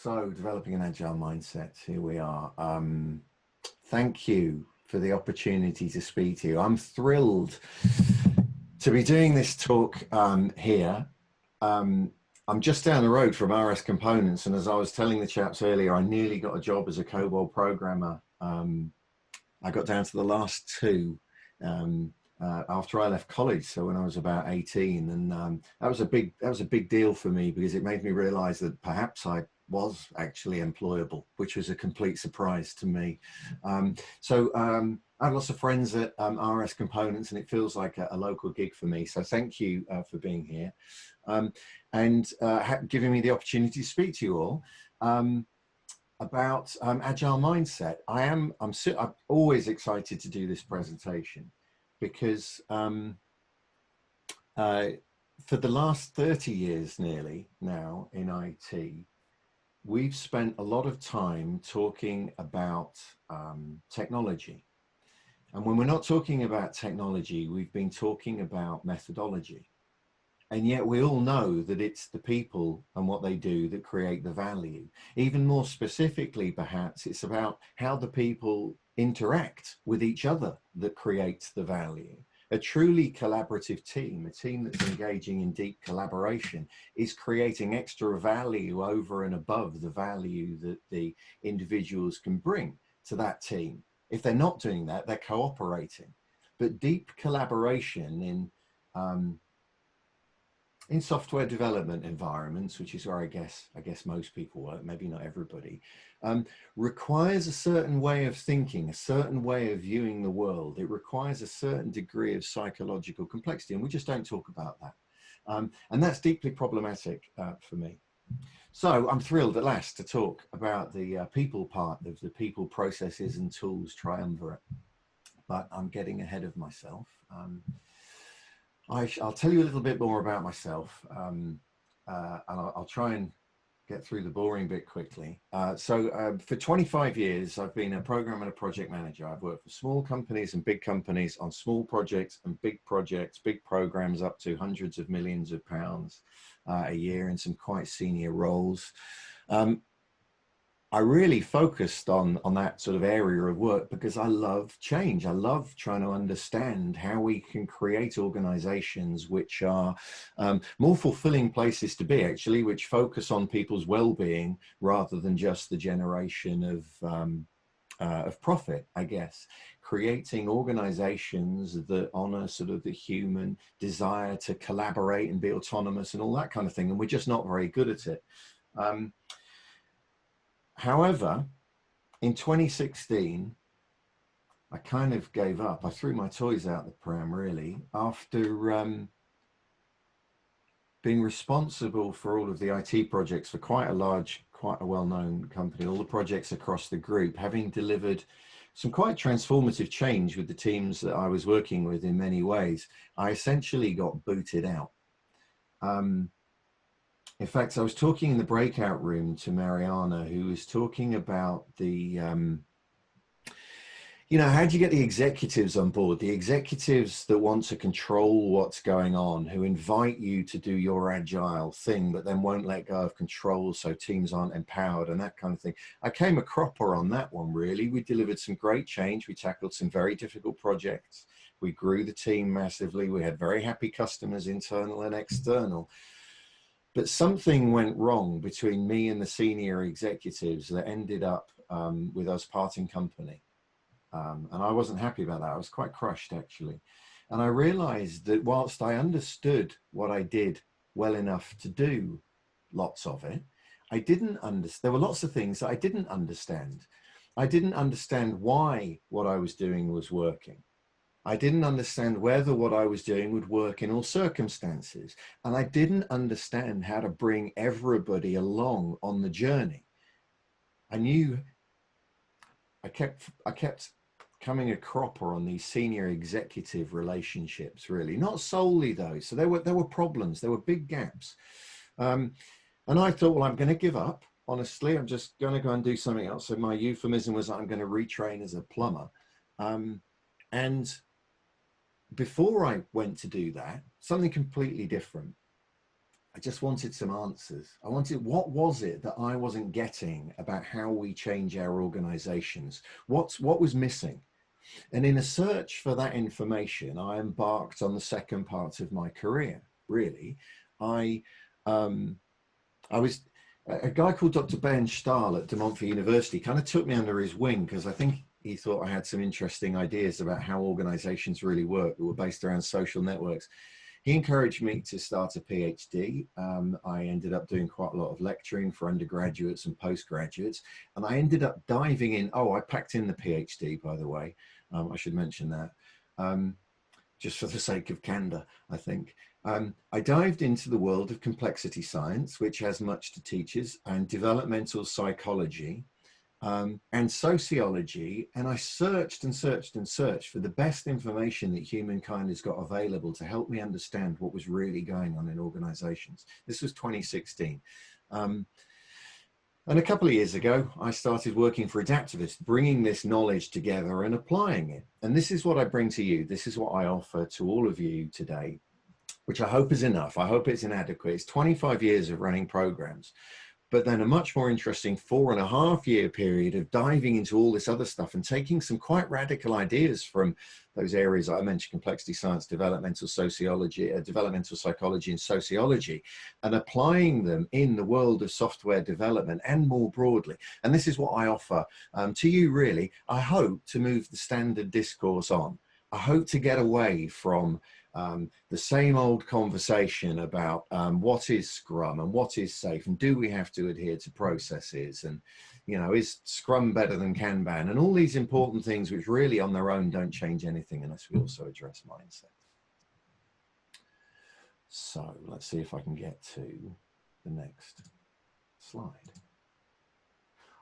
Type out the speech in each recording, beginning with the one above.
So, developing an agile mindset, here we are. Thank you for the opportunity to speak to you. I'm thrilled to be doing this talk here. I'm just down the road from RS Components, and as I was telling the chaps earlier, I nearly got a job as a COBOL programmer. I got down to the last two after I left college, so when I was about 18, and that was a big deal for me because it made me realise that perhaps I was actually employable, which was a complete surprise to me. I have lots of friends at RS Components, and it feels like a local gig for me. So thank you for being here and giving me the opportunity to speak to you all. About Agile Mindset. I'm always excited to do this presentation because for the last 30 years nearly now in IT, we've spent a lot of time talking about technology. And when we're not talking about technology, we've been talking about methodology. And yet we all know that it's the people and what they do that create the value. Even more specifically, perhaps, it's about how the people interact with each other that creates the value. A truly collaborative team, a team that's engaging in deep collaboration, is creating extra value over and above the value that the individuals can bring to that team. If they're not doing that, they're cooperating. But deep collaboration in software development environments, which is where I guess most people work, maybe not everybody, requires a certain way of thinking, a certain way of viewing the world. It requires a certain degree of psychological complexity, and we just don't talk about that. And that's deeply problematic for me. So I'm thrilled at last to talk about the people part of the people, processes and tools triumvirate, but I'm getting ahead of myself. I'll tell you a little bit more about myself, and I'll try and get through the boring bit quickly. For 25 years, I've been a program and a project manager. I've worked for small companies and big companies on small projects and big projects, big programs up to hundreds of millions of pounds a year in some quite senior roles. I really focused on that sort of area of work because I love change. I love trying to understand how we can create organizations which are more fulfilling places to be, actually, which focus on people's well-being rather than just the generation of profit, I guess. Creating organizations that honor sort of the human desire to collaborate and be autonomous and all that kind of thing. And we're just not very good at it. However, in 2016, I kind of gave up. I threw my toys out the pram, really, after being responsible for all of the IT projects for quite a well-known company, all the projects across the group, having delivered some quite transformative change with the teams that I was working with in many ways. I essentially got booted out. In fact, I was talking in the breakout room to Mariana, who was talking about the, how do you get the executives on board? The executives that want to control what's going on, who invite you to do your agile thing, but then won't let go of control so teams aren't empowered and that kind of thing. I came a cropper on that one, really. We delivered some great change. We tackled some very difficult projects. We grew the team massively. We had very happy customers, internal and external. But something went wrong between me and the senior executives that ended up with us parting company. And I wasn't happy about that. I was quite crushed, actually. And I realized that whilst I understood what I did well enough to do lots of it, I didn't understand. There were lots of things that I didn't understand. I didn't understand why what I was doing was working. I didn't understand whether what I was doing would work in all circumstances. And I didn't understand how to bring everybody along on the journey. I kept coming a cropper on these senior executive relationships, really. Not solely though. So there were problems, there were big gaps. And I thought, well, I'm going to give up. Honestly, I'm just going to go and do something else. So my euphemism was I'm going to retrain as a plumber. And before I went to do that, something completely different. I just wanted some answers. I wanted, what was it that I wasn't getting about how we change our organizations? What was missing? And in a search for that information, I embarked on the second part of my career. Really, I I was a guy called Dr. Ben Stahl at De Montfort University kind of took me under his wing because I think he thought I had some interesting ideas about how organizations really work that were based around social networks. He encouraged me to start a PhD. I ended up doing quite a lot of lecturing for undergraduates and postgraduates, and I ended up diving in. Oh, I packed in the PhD, by the way. I should mention that. Just for the sake of candor, I think. I dived into the world of complexity science, which has much to teach us, and developmental psychology, and sociology. And I searched and searched and searched for the best information that humankind has got available to help me understand what was really going on in organizations. This was 2016. And a couple of years ago, I started working for Adaptivist, bringing this knowledge together and applying it. And this is what I bring to you. This is what I offer to all of you today, which I hope is enough. I hope it's inadequate. It's 25 years of running programs, but then a much more interesting 4.5-year period of diving into all this other stuff and taking some quite radical ideas from those areas that I mentioned: complexity science, developmental sociology, developmental psychology and sociology, and applying them in the world of software development and more broadly. And this is what I offer to you, really. I hope to move the standard discourse on. I hope to get away from the same old conversation about what is Scrum and what is safe, and do we have to adhere to processes, and, you know, is Scrum better than Kanban, and all these important things which really on their own don't change anything unless we also address mindset. So let's see if I can get to the next slide.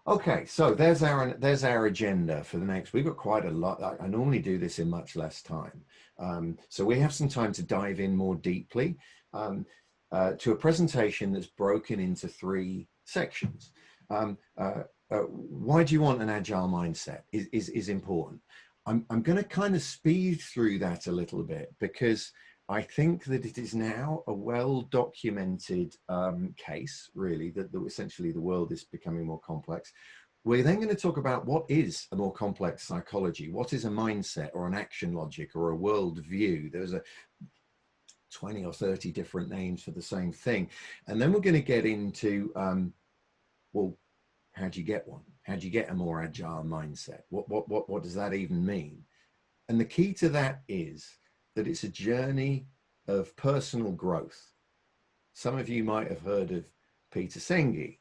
Okay, so there's our agenda for the next. We've got quite a lot. I normally do this in much less time. So we have some time to dive in more deeply to a presentation that's broken into 3 sections. Why do you want an agile mindset is important. I'm going to kind of speed through that a little bit because I think that it is now a well-documented case, really, that essentially the world is becoming more complex. We're then going to talk about what is a more complex psychology, what is a mindset or an action logic or a world view. There's a 20 or 30 different names for the same thing. And then we're going to get into, well, how do you get one? How do you get a more agile mindset? What does that even mean? And the key to that is that it's a journey of personal growth. Some of you might have heard of Peter Senge,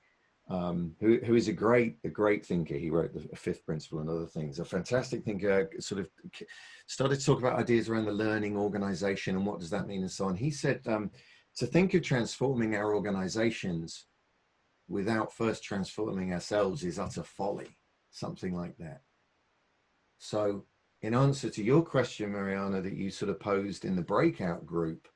who is a great thinker. He wrote the 5th Principle and other things. A fantastic thinker, sort of started to talk about ideas around the learning organization and what does that mean and so on. He said to think of transforming our organizations without first transforming ourselves is utter folly, something like that. So in answer to your question, Mariana, that you sort of posed in the breakout group,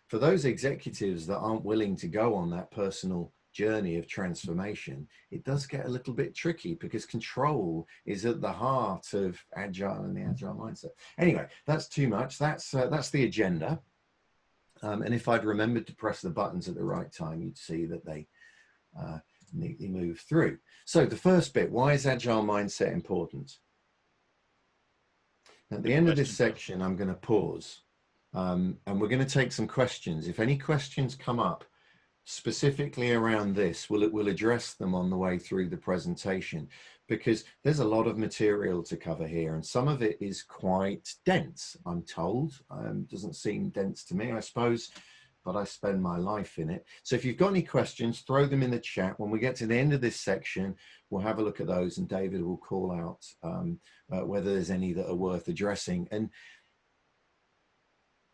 for those executives that aren't willing to go on that personal journey of transformation, it does get a little bit tricky because control is at the heart of agile and the agile mindset. Anyway, that's too much. That's the agenda. And if I'd remembered to press the buttons at the right time, you'd see that they neatly move through. So the first bit, why is agile mindset important? At the end of this section, I'm going to pause and we're going to take some questions. If any questions come up specifically around this, we'll address them on the way through the presentation, because there's a lot of material to cover here and some of it is quite dense, I'm told. Doesn't seem dense to me, I suppose, but I spend my life in it. So if you've got any questions, throw them in the chat. When we get to the end of this section, we'll have a look at those and David will call out whether there's any that are worth addressing. And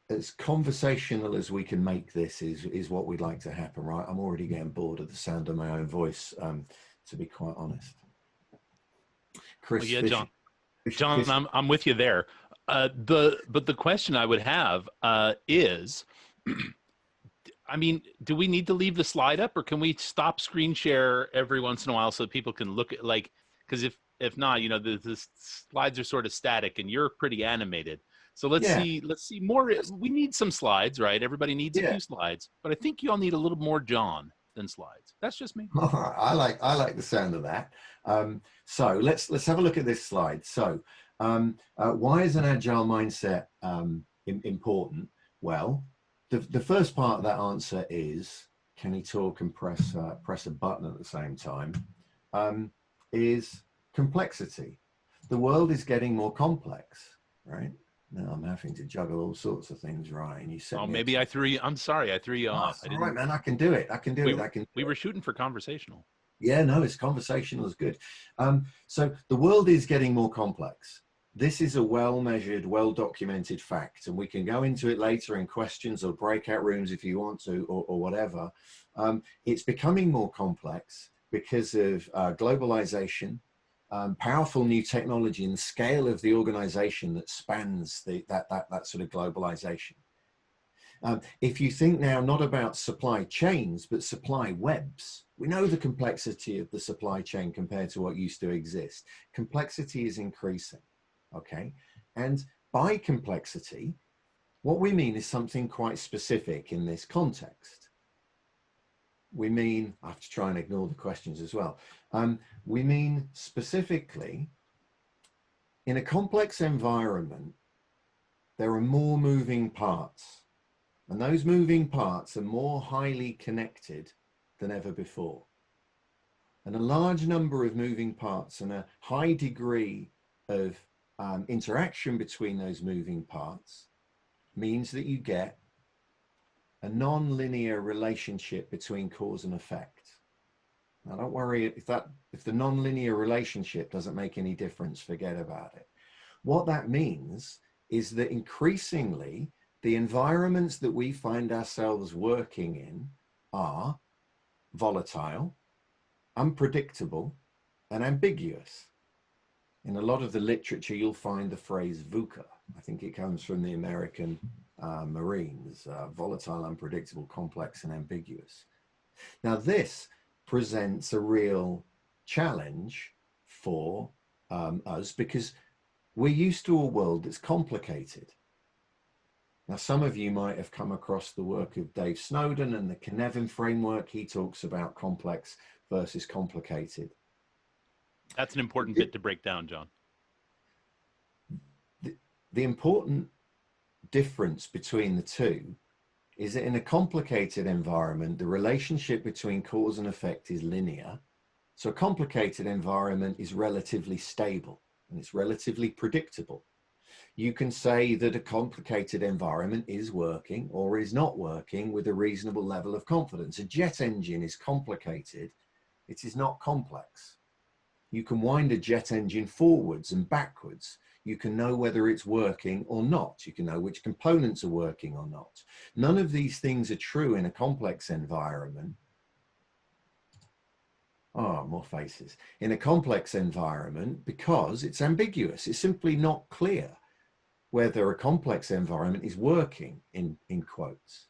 as conversational as we can make this is what we'd like to happen, right? I'm already getting bored of the sound of my own voice, to be quite honest. Chris, well, yeah, John, I'm with you there. But the question I would have is, I mean, do we need to leave the slide up, or can we stop screen share every once in a while so people can look at, like, because if If not, you know, the slides are sort of static and you're pretty animated. So let's Yeah, see more. We need some slides, right? Everybody needs a yeah. few slides, but I think you all need a little more John than slides. That's just me. All right. I like the sound of that. So let's have a look at this slide. So why is an agile mindset important? Well, the first part of that answer is, can he talk and press a button at the same time? Is complexity. The world is getting more complex, right? Now I'm having to juggle all sorts of things, Ryan. You set Oh, me a maybe I threw you. I'm sorry, I threw you Oh, off. it's I all right, didn't. man. I can do it. I can do We it. I can we do were it. shooting for conversational. Yeah, no, it's conversational is good. So the world is getting more complex. This is a well-measured, well-documented fact, and we can go into it later in questions or breakout rooms if you want to, or whatever. It's becoming more complex because of globalization, powerful new technology, and the scale of the organization that spans that sort of globalization. If you think now not about supply chains, but supply webs, we know the complexity of the supply chain compared to what used to exist. Complexity is increasing, okay? And by complexity, what we mean is something quite specific in this context. We mean, I have to try and ignore the questions as well. We mean specifically, in a complex environment, there are more moving parts. And those moving parts are more highly connected than ever before. And a large number of moving parts and a high degree of interaction between those moving parts means that you get a non-linear relationship between cause and effect. Now, don't worry if the non-linear relationship doesn't make any difference, forget about it. What that means is that increasingly, the environments that we find ourselves working in are volatile, unpredictable, and ambiguous. In a lot of the literature, you'll find the phrase VUCA. I think it comes from the American Marines, volatile, unpredictable, complex, and ambiguous. Now, this presents a real challenge for us because we're used to a world that's complicated. Now, some of you might have come across the work of Dave Snowden and the Cynefin framework. He talks about complex versus complicated. That's an important bit to break down, John. The important difference between the two is that in a complicated environment, the relationship between cause and effect is linear. So a complicated environment is relatively stable and it's relatively predictable. You can say that a complicated environment is working or is not working with a reasonable level of confidence. A jet engine is complicated. It is not complex. You can wind a jet engine forwards and backwards. You can know whether it's working or not. You can know which components are working or not. None of these things are true in a complex environment. Oh, more faces. In a complex environment because it's ambiguous. It's simply not clear whether a complex environment is working, in quotes.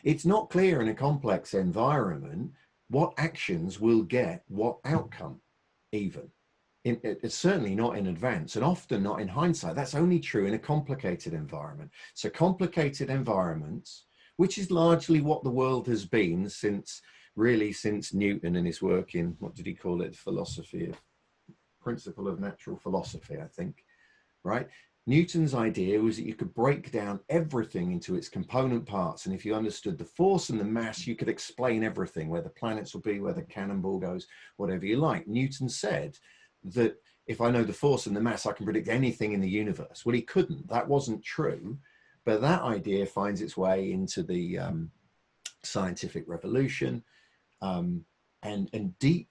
It's not clear in a complex environment what actions will get what outcome, even. It's certainly not in advance and often not in hindsight. That's only true in a complicated environment. So complicated environments, which is largely what the world has been since Newton and his work in, what did he call it? Principle of natural philosophy, I think, right? Newton's idea was that you could break down everything into its component parts. And if you understood the force and the mass, you could explain everything, where the planets will be, where the cannonball goes, whatever you like. Newton said that if I know the force and the mass, I can predict anything in the universe. Well, he couldn't. That wasn't true. But that idea finds its way into the scientific revolution. And deep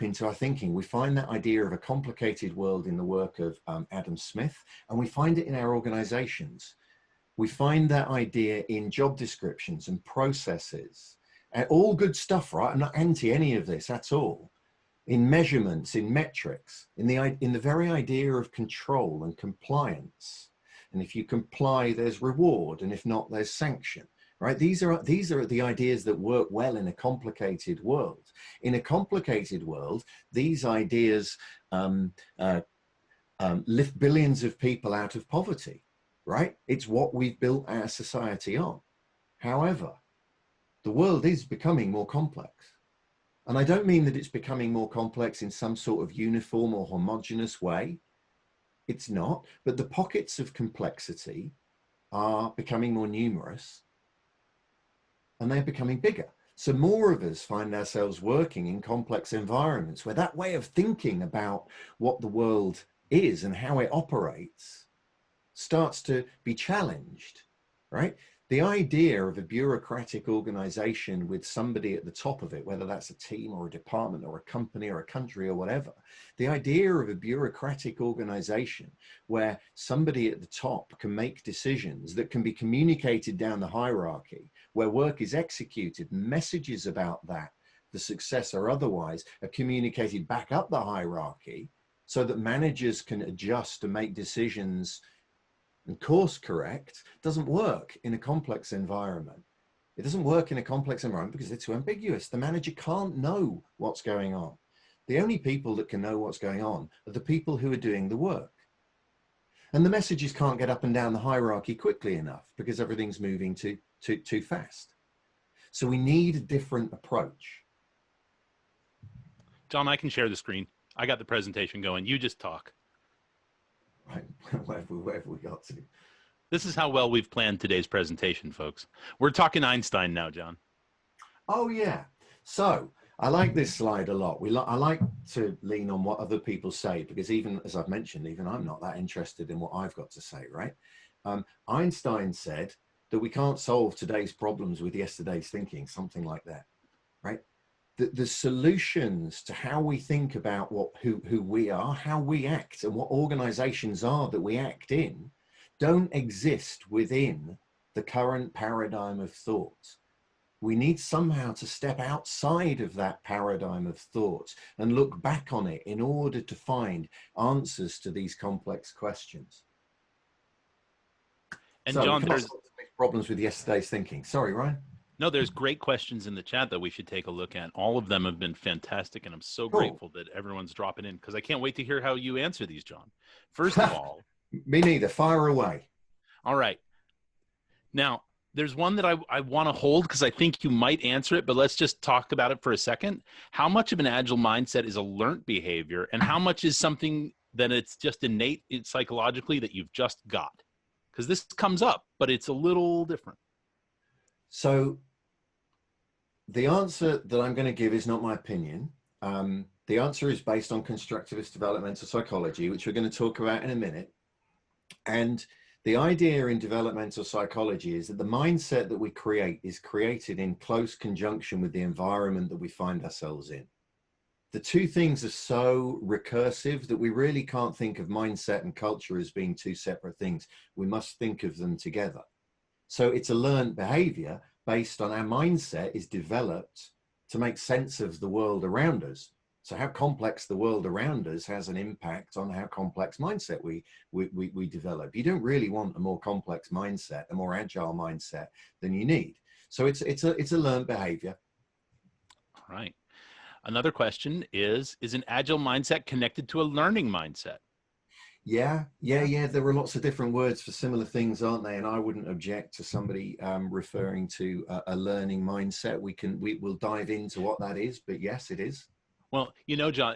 into our thinking, we find that idea of a complicated world in the work of Adam Smith, and we find it in our organizations. We find that idea in job descriptions and processes, and all good stuff, right? I'm not anti any of this at all. In measurements, in metrics, in the very idea of control and compliance. And if you comply, there's reward, and if not, there's sanction. right? These are the ideas that work well in a complicated world. In a complicated world, these ideas lift billions of people out of poverty, right? It's what we've built our society on. However, the world is becoming more complex. And I don't mean that it's becoming more complex in some sort of uniform or homogeneous way. It's not, but the pockets of complexity are becoming more numerous and they're becoming bigger. So more of us find ourselves working in complex environments where that way of thinking about what the world is and how it operates starts to be challenged, right? The idea of a bureaucratic organization with somebody at the top of it, whether that's a team or a department or a company or a country or whatever, the idea of a bureaucratic organization where somebody at the top can make decisions that can be communicated down the hierarchy, where work is executed, messages about that, the success or otherwise, are communicated back up the hierarchy so that managers can adjust and make decisions and course correct, doesn't work in a complex environment. It doesn't work in a complex environment because it's too ambiguous. The manager can't know what's going on. The only people that can know what's going on are the people who are doing the work. And the messages can't get up and down the hierarchy quickly enough because everything's moving too fast. So we need a different approach. John, I can share the screen. I got the presentation going. You just talk. Right, where have we got to? This is how well we've planned today's presentation, folks. We're talking Einstein now, John. Oh, yeah. So I like this slide a lot. I like to lean on what other people say, because even, as I've mentioned, even I'm not that interested in what I've got to say, right? Einstein said that we can't solve today's problems with yesterday's thinking, something like that, right? The solutions to how we think about who we are, how we act, and what organizations are that we act in don't exist within the current paradigm of thought. We need somehow to step outside of that paradigm of thought and look back on it in order to find answers to these complex questions. And so John, there's problems with yesterday's thinking. Sorry, Ryan. No, there's great questions in the chat that we should take a look at. All of them have been fantastic, and I'm so grateful that everyone's dropping in, because I can't wait to hear how you answer these, John. First of all, me neither. Fire away. All right. Now, there's one that I want to hold because I think you might answer it, but let's just talk about it for a second. How much of an agile mindset is a learned behavior, and how much is something that it's just innate psychologically that you've just got? Because this comes up, but it's a little different. So the answer that I'm going to give is not my opinion. The answer is based on constructivist developmental psychology, which we're going to talk about in a minute. And the idea in developmental psychology is that the mindset that we create is created in close conjunction with the environment that we find ourselves in. The two things are so recursive that we really can't think of mindset and culture as being two separate things. We must think of them together. So it's a learned behavior based on our mindset is developed to make sense of the world around us. So how complex the world around us has an impact on how complex mindset we develop. You don't really want a more complex mindset, a more agile mindset than you need. So it's a learned behavior. All right. Another question is an agile mindset connected to a learning mindset? Yeah. There are lots of different words for similar things, aren't they? And I wouldn't object to somebody referring to a learning mindset. We'll dive into what that is, but yes, it is. Well, you know, John,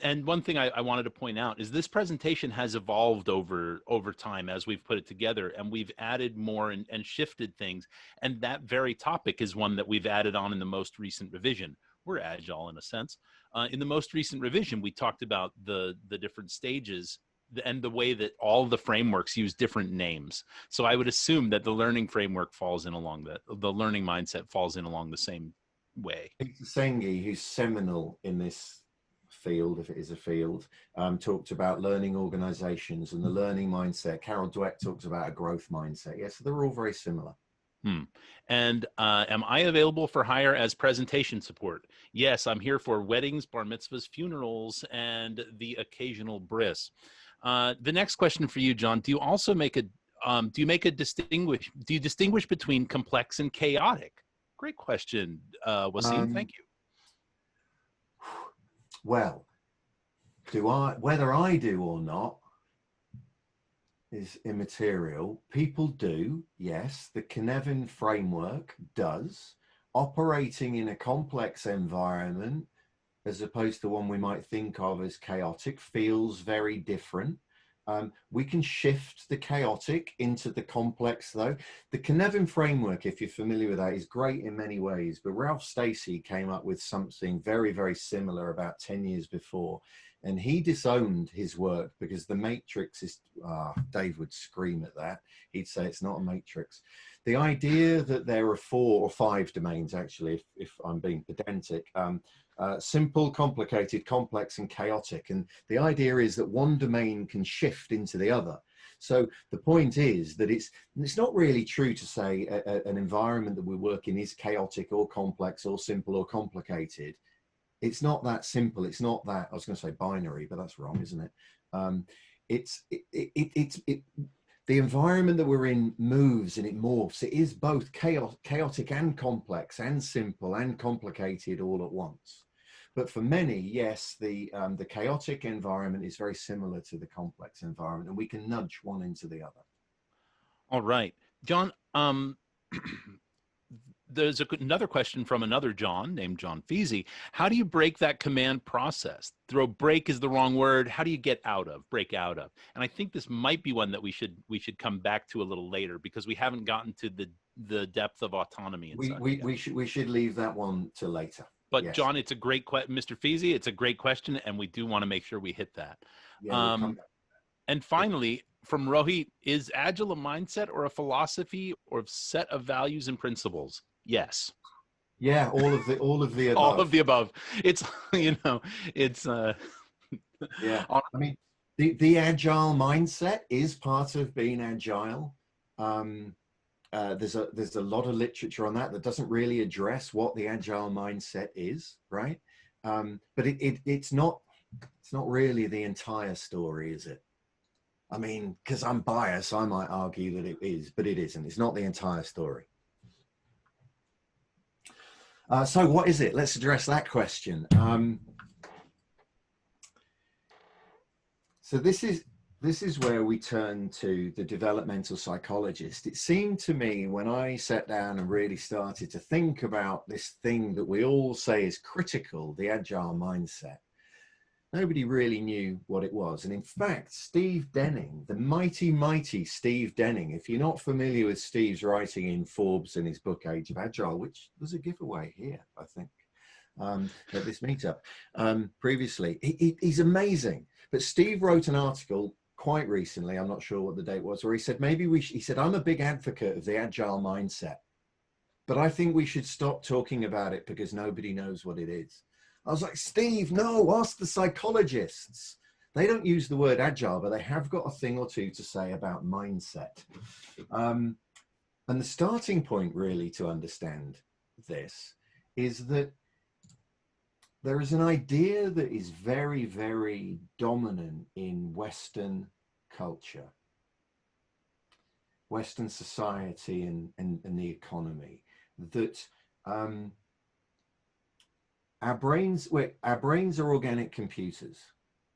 and one thing I wanted to point out is this presentation has evolved over time as we've put it together, and we've added more and shifted things. And that very topic is one that we've added on in the most recent revision. We're agile in a sense. In the most recent revision, we talked about the different stages and the way that all the frameworks use different names. So I would assume that the learning framework falls in along the learning mindset falls in along the same way. Peter Senge, who's seminal in this field, if it is a field, talked about learning organizations and the learning mindset. Carol Dweck talks about a growth mindset. Yes, so they're all very similar. And am I available for hire as presentation support? Yes, I'm here for weddings, bar mitzvahs, funerals, and the occasional bris. The next question for you, John, do you also make Do you distinguish between complex and chaotic? Great question, Wasim. Thank you. Well, whether I do or not is immaterial. People do, yes. The Cynefin framework does. Operating in a complex environment, as opposed to one we might think of as chaotic, feels very different. We can shift the chaotic into the complex, though. The Cynefin framework, if you're familiar with that, is great in many ways, but Ralph Stacey came up with something very, very similar about 10 years before, and he disowned his work because the matrix is, Dave would scream at that. He'd say it's not a matrix. The idea that there are 4 or 5 domains, actually, if I'm being pedantic, simple, complicated, complex, and chaotic. And the idea is that one domain can shift into the other. So the point is that it's not really true to say an environment that we work in is chaotic or complex or simple or complicated. It's not that simple. It's not that, I was going to say binary, but that's wrong, isn't it? The environment that we're in moves and it morphs. It is both chaotic and complex and simple and complicated all at once. But for many, yes, the chaotic environment is very similar to the complex environment, and we can nudge one into the other. All right, John. There's another question from another John named John Feasy. How do you break that command process? Break is the wrong word. How do you break out of? And I think this might be one that we should come back to a little later, because we haven't gotten to the depth of autonomy. We should leave that one to later. But yes. John, it's a great question, Mr. Feasy. It's a great question, and we do want to make sure we hit that. Yeah, we'll come back. And finally, from Rohit, is Agile a mindset or a philosophy or a set of values and principles? Yes. Yeah, all of the above. All of the above. It's it's yeah. I mean, the Agile mindset is part of being agile. There's a lot of literature on that doesn't really address what the Agile mindset is, right? But it's not really the entire story, is it? I mean, because I'm biased, I might argue that it is, but it isn't. It's not the entire story. So what is it? Let's address that question. So this is where we turn to the developmental psychologist. It seemed to me when I sat down and really started to think about this thing that we all say is critical, the Agile mindset, nobody really knew what it was. And in fact, Steve Denning, the mighty Steve Denning, if you're not familiar with Steve's writing in Forbes and his book Age of Agile, which was a giveaway here, I think, at this meetup previously, he's amazing. But Steve wrote an article quite recently, I'm not sure what the date was, where he said, he said, I'm a big advocate of the Agile mindset, but I think we should stop talking about it because nobody knows what it is. I was like, Steve, no, ask the psychologists. They don't use the word agile, but they have got a thing or two to say about mindset. And the starting point really to understand this is that there is an idea that is very, very dominant in Western culture, Western society and the economy, that our brains are organic computers,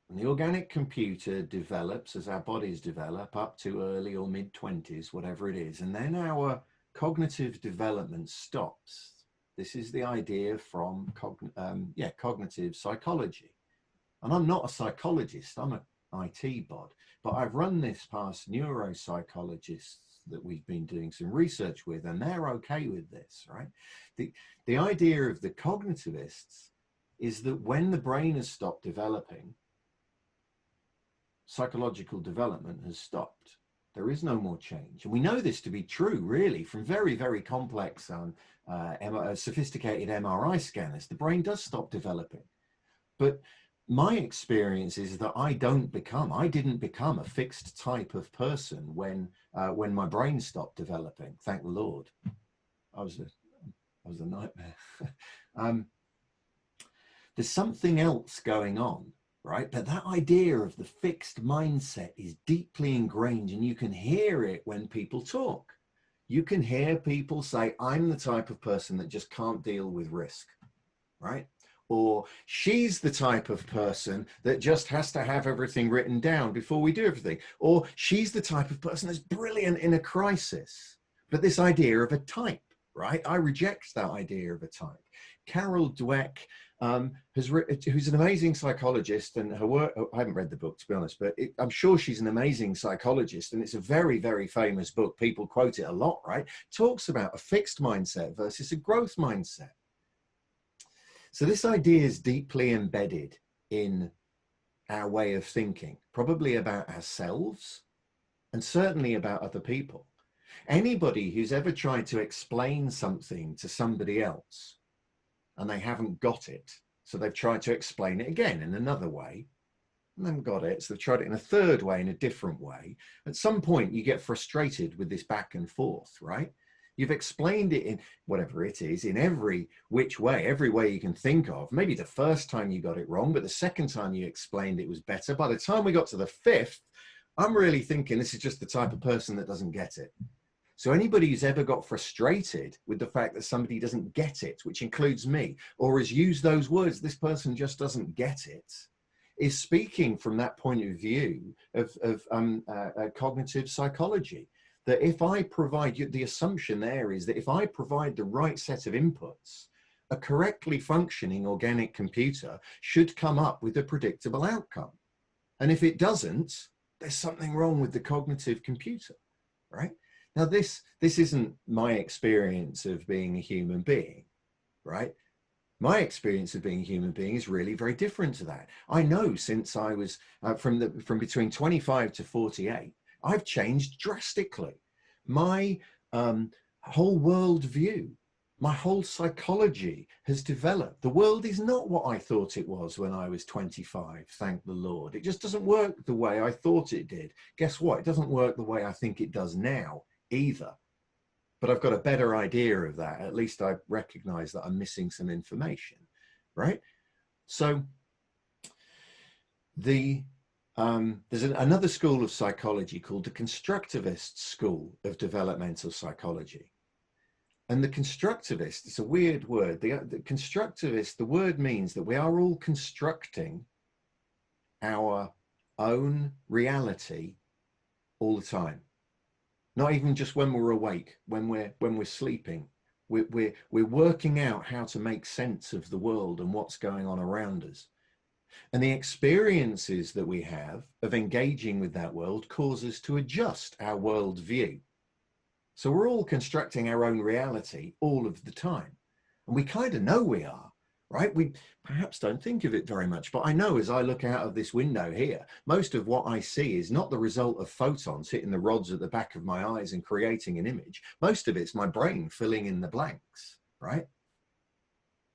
and the organic computer develops as our bodies develop up to early or mid-20s, whatever it is, and then our cognitive development stops. This is the idea from cognitive psychology. And I'm not a psychologist, I'm an IT bod, but I've run this past neuropsychologists that we've been doing some research with, and they're okay with this, right? The idea of the cognitivists is that when the brain has stopped developing, psychological development has stopped. There is no more change. And we know this to be true, really, from very, very complex sophisticated MRI scanners. The brain does stop developing. But my experience is that I didn't become a fixed type of person when my brain stopped developing. Thank the Lord. I was a nightmare. There's something else going on right? But that idea of the fixed mindset is deeply ingrained, and you can hear it when people talk. You can hear people say, I'm the type of person that just can't deal with risk, right? Or she's the type of person that just has to have everything written down before we do everything. Or she's the type of person that's brilliant in a crisis. But this idea of a type, right? I reject that idea of a type. Carol Dweck who's an amazing psychologist, and her work, I haven't read the book to be honest, but I'm sure she's an amazing psychologist, and it's a very, very famous book. People quote it a lot, right? Talks about a fixed mindset versus a growth mindset. So this idea is deeply embedded in our way of thinking, probably about ourselves and certainly about other people. Anybody who's ever tried to explain something to somebody else and they haven't got it, so they've tried to explain it again in another way, and they haven't got it, so they've tried it in a third way, in a different way. At some point, you get frustrated with this back and forth, right? You've explained it in whatever it is, in every which way, every way you can think of. Maybe the first time you got it wrong, but the second time you explained it was better. By the time we got to the fifth, I'm really thinking this is just the type of person that doesn't get it. So anybody who's ever got frustrated with the fact that somebody doesn't get it, which includes me, or has used those words, this person just doesn't get it, is speaking from that point of view of cognitive psychology. That if I provide you, the assumption there is that if I provide the right set of inputs, a correctly functioning organic computer should come up with a predictable outcome. And if it doesn't, there's something wrong with the cognitive computer, right? Now, this isn't my experience of being a human being, right? My experience of being a human being is really very different to that. I know since I was from between 25 to 48, I've changed drastically. My whole worldview, my whole psychology has developed. The world is not what I thought it was when I was 25, thank the Lord. It just doesn't work the way I thought it did. Guess what? It doesn't work the way I think it does now either. But I've got a better idea of that. At least I recognize that I'm missing some information, right? So there's another school of psychology called the constructivist school of developmental psychology. And the constructivist, it's a weird word. The constructivist, the word means that we are all constructing our own reality all the time. Not even just when we're awake, when we're sleeping. We're working out how to make sense of the world and what's going on around us. And the experiences that we have of engaging with that world cause us to adjust our worldview. So we're all constructing our own reality all of the time. And we kind of know we are, right? We perhaps don't think of it very much, but I know as I look out of this window here, most of what I see is not the result of photons hitting the rods at the back of my eyes and creating an image. Most of it's my brain filling in the blanks, right?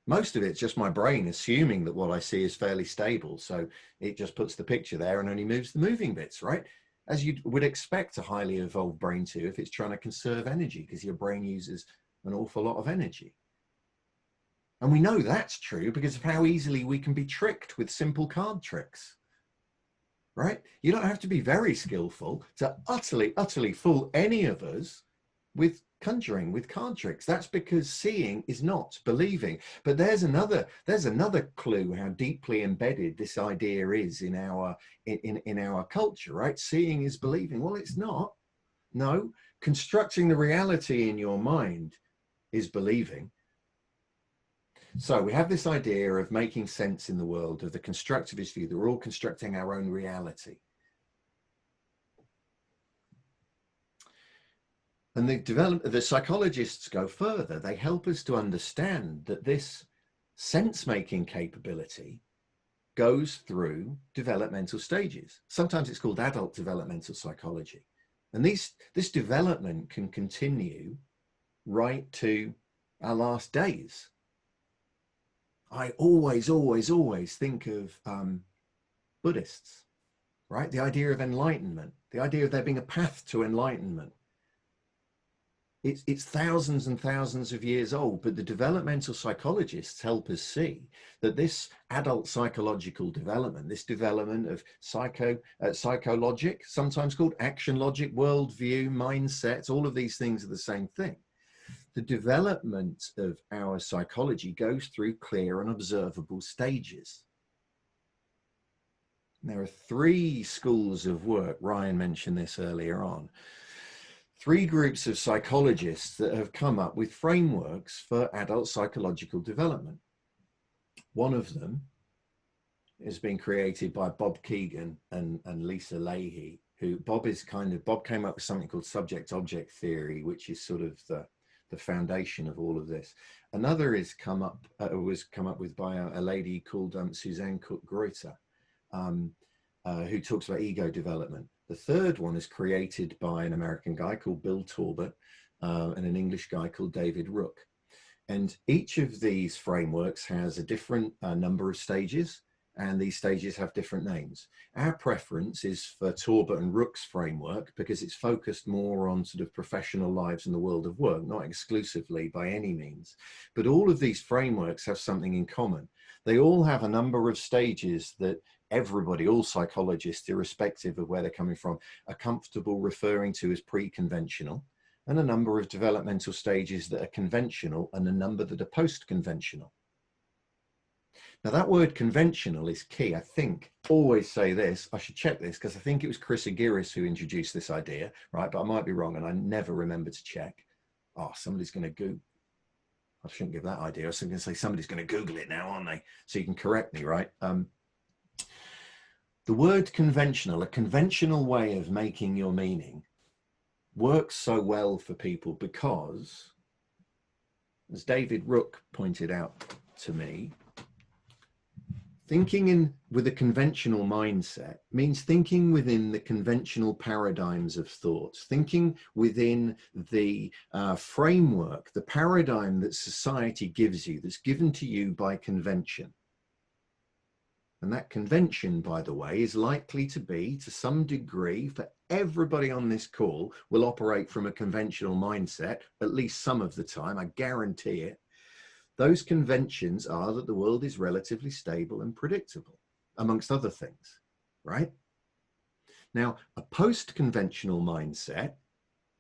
Most of it's just my brain assuming that what I see is fairly stable. So it just puts the picture there and only moves the moving bits, right? As you would expect a highly evolved brain to if it's trying to conserve energy, because your brain uses an awful lot of energy. And we know that's true because of how easily we can be tricked with simple card tricks, right? You don't have to be very skillful to utterly fool any of us with conjuring, with card tricks. That's because seeing is not believing. But there's another clue how deeply embedded this idea is in our culture, right? Seeing is believing. Well, it's not. No, constructing the reality in your mind is believing. So we have this idea of making sense in the world, of the constructivist view, that we're all constructing our own reality. And the psychologists go further. They help us to understand that this sense-making capability goes through developmental stages. Sometimes it's called adult developmental psychology. And this development can continue right to our last days. I always think of Buddhists, right? The idea of enlightenment, the idea of there being a path to enlightenment. It's thousands and thousands of years old, but the developmental psychologists help us see that this adult psychological development, this development of psychologic, sometimes called action logic, worldview, mindsets, all of these things are the same thing. The development of our psychology goes through clear and observable stages. There are three schools of work. Ryan mentioned this earlier on. Three groups of psychologists that have come up with frameworks for adult psychological development. One of them has been created by Bob Keegan and Lisa Leahy, who Bob came up with something called subject-object theory, which is sort of the foundation of all of this. Another was come up with by a lady called Suzanne Cook-Greuter, who talks about ego development. The third one is created by an American guy called Bill Talbot and an English guy called David Rook. And each of these frameworks has a different number of stages, and these stages have different names. Our preference is for Talbot and Rook's framework because it's focused more on sort of professional lives in the world of work, not exclusively by any means. But all of these frameworks have something in common. They all have a number of stages that everybody, all psychologists, irrespective of where they're coming from, are comfortable referring to as pre-conventional, and a number of developmental stages that are conventional, and a number that are post-conventional. Now that word conventional is key. I think, always say this, I should check this because I think it was Chris Aguirre who introduced this idea, right? But I might be wrong and I never remember to check. Oh, somebody's going to Google. I shouldn't give that idea. I was going to say somebody's going to Google it now, aren't they? So you can correct me, right? The word conventional, a conventional way of making your meaning, works so well for people because, as David Rook pointed out to me, thinking with a conventional mindset means thinking within the conventional paradigms of thoughts, thinking within the framework, the paradigm that society gives you, that's given to you by convention. And that convention, by the way, is likely to be, to some degree, for everybody on this call, will operate from a conventional mindset, at least some of the time, I guarantee it. Those conventions are that the world is relatively stable and predictable, amongst other things, right? Now, a post-conventional mindset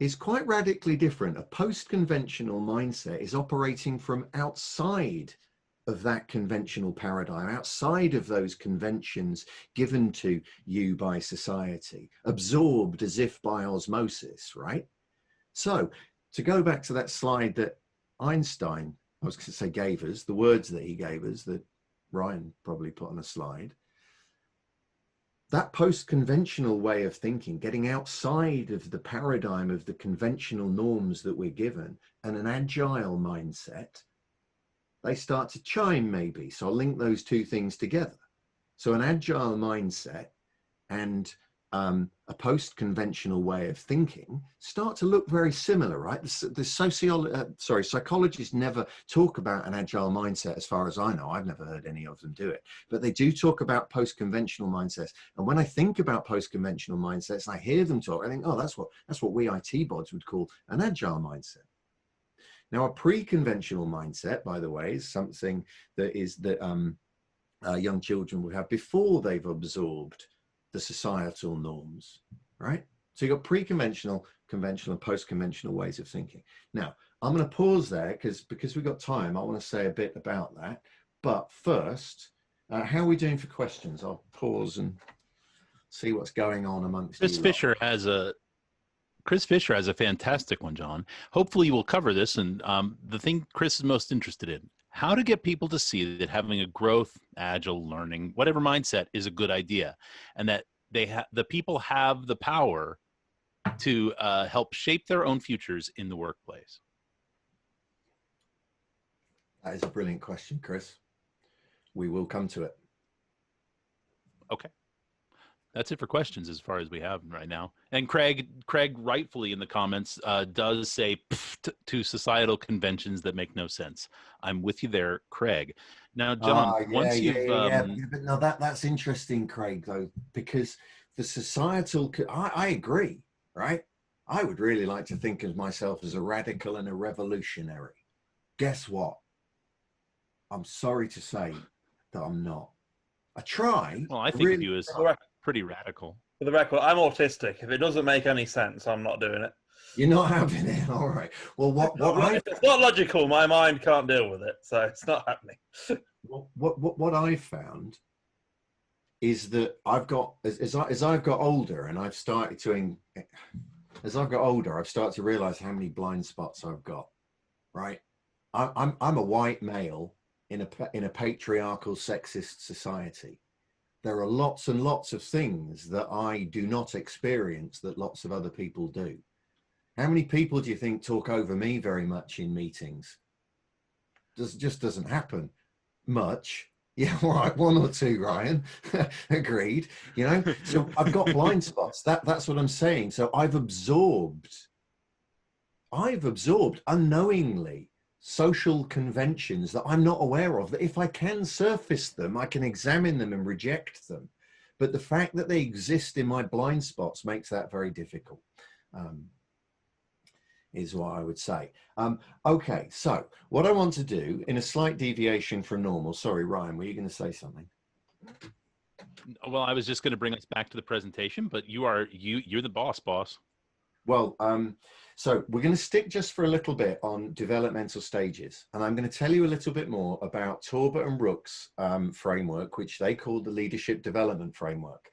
is quite radically different. A post-conventional mindset is operating from outside of that conventional paradigm, outside of those conventions given to you by society, absorbed as if by osmosis, right? So to go back to that slide that Einstein, I was going to say gave us, the words that he gave us that Ryan probably put on a slide, that post-conventional way of thinking, getting outside of the paradigm of the conventional norms that we're given, and an agile mindset, they start to chime maybe. So I'll link those two things together. So an agile mindset and a post-conventional way of thinking start to look very similar, right? Psychologists never talk about an agile mindset as far as I know. I've never heard any of them do it, but they do talk about post-conventional mindsets. And when I think about post-conventional mindsets, and I hear them talk, I think, oh, that's what we IT bods would call an agile mindset. Now, a pre-conventional mindset, by the way, is something that young children will have before they've absorbed the societal norms, right? So you've got pre-conventional, conventional, and post-conventional ways of thinking. Now, I'm going to pause there because we've got time. I want to say a bit about that. But first, how are we doing for questions? I'll pause and see what's going on amongst Chris you. Chris Fisher has a fantastic one, John. Hopefully you will cover this. And the thing Chris is most interested in, how to get people to see that having a growth, agile, learning, whatever mindset is a good idea, and that the people have the power to help shape their own futures in the workplace. That is a brilliant question, Chris. We will come to it. Okay. That's it for questions as far as we have right now. And Craig rightfully in the comments does say to societal conventions that make no sense. I'm with you there, Craig. Now, John, but no, that's interesting, Craig, though, because the societal, I agree, right? I would really like to think of myself as a radical and a revolutionary. Guess what? I'm sorry to say that I'm not. I try. Well, I think of Really you as try. pretty radical. For the record, I'm autistic. If it doesn't make any sense, I'm not doing it. You're not having it. All right. Well, If it's not logical, my mind can't deal with it, so it's not happening. what I've found is that I've got as I've got older and I've started to realize how many blind spots I've got. Right. I'm a white male in a patriarchal, sexist society. There are lots and lots of things that I do not experience that lots of other people do. How many people do you think talk over me very much in meetings? Just doesn't happen much. Yeah, right, one or two, Ryan. Agreed. You know, so I've got blind spots. That's what I'm saying. So I've absorbed unknowingly social conventions that I'm not aware of, that if I can surface them, I can examine them and reject them. But the fact that they exist in my blind spots makes that very difficult, is what I would say. Okay, so what I want to do, in a slight deviation from normal, sorry, Ryan, were you going to say something? Well, I was just going to bring us back to the presentation, but you're the boss. Well, so we're going to stick just for a little bit on developmental stages. And I'm going to tell you a little bit more about Torber and Rook's framework, which they call the Leadership Development Framework.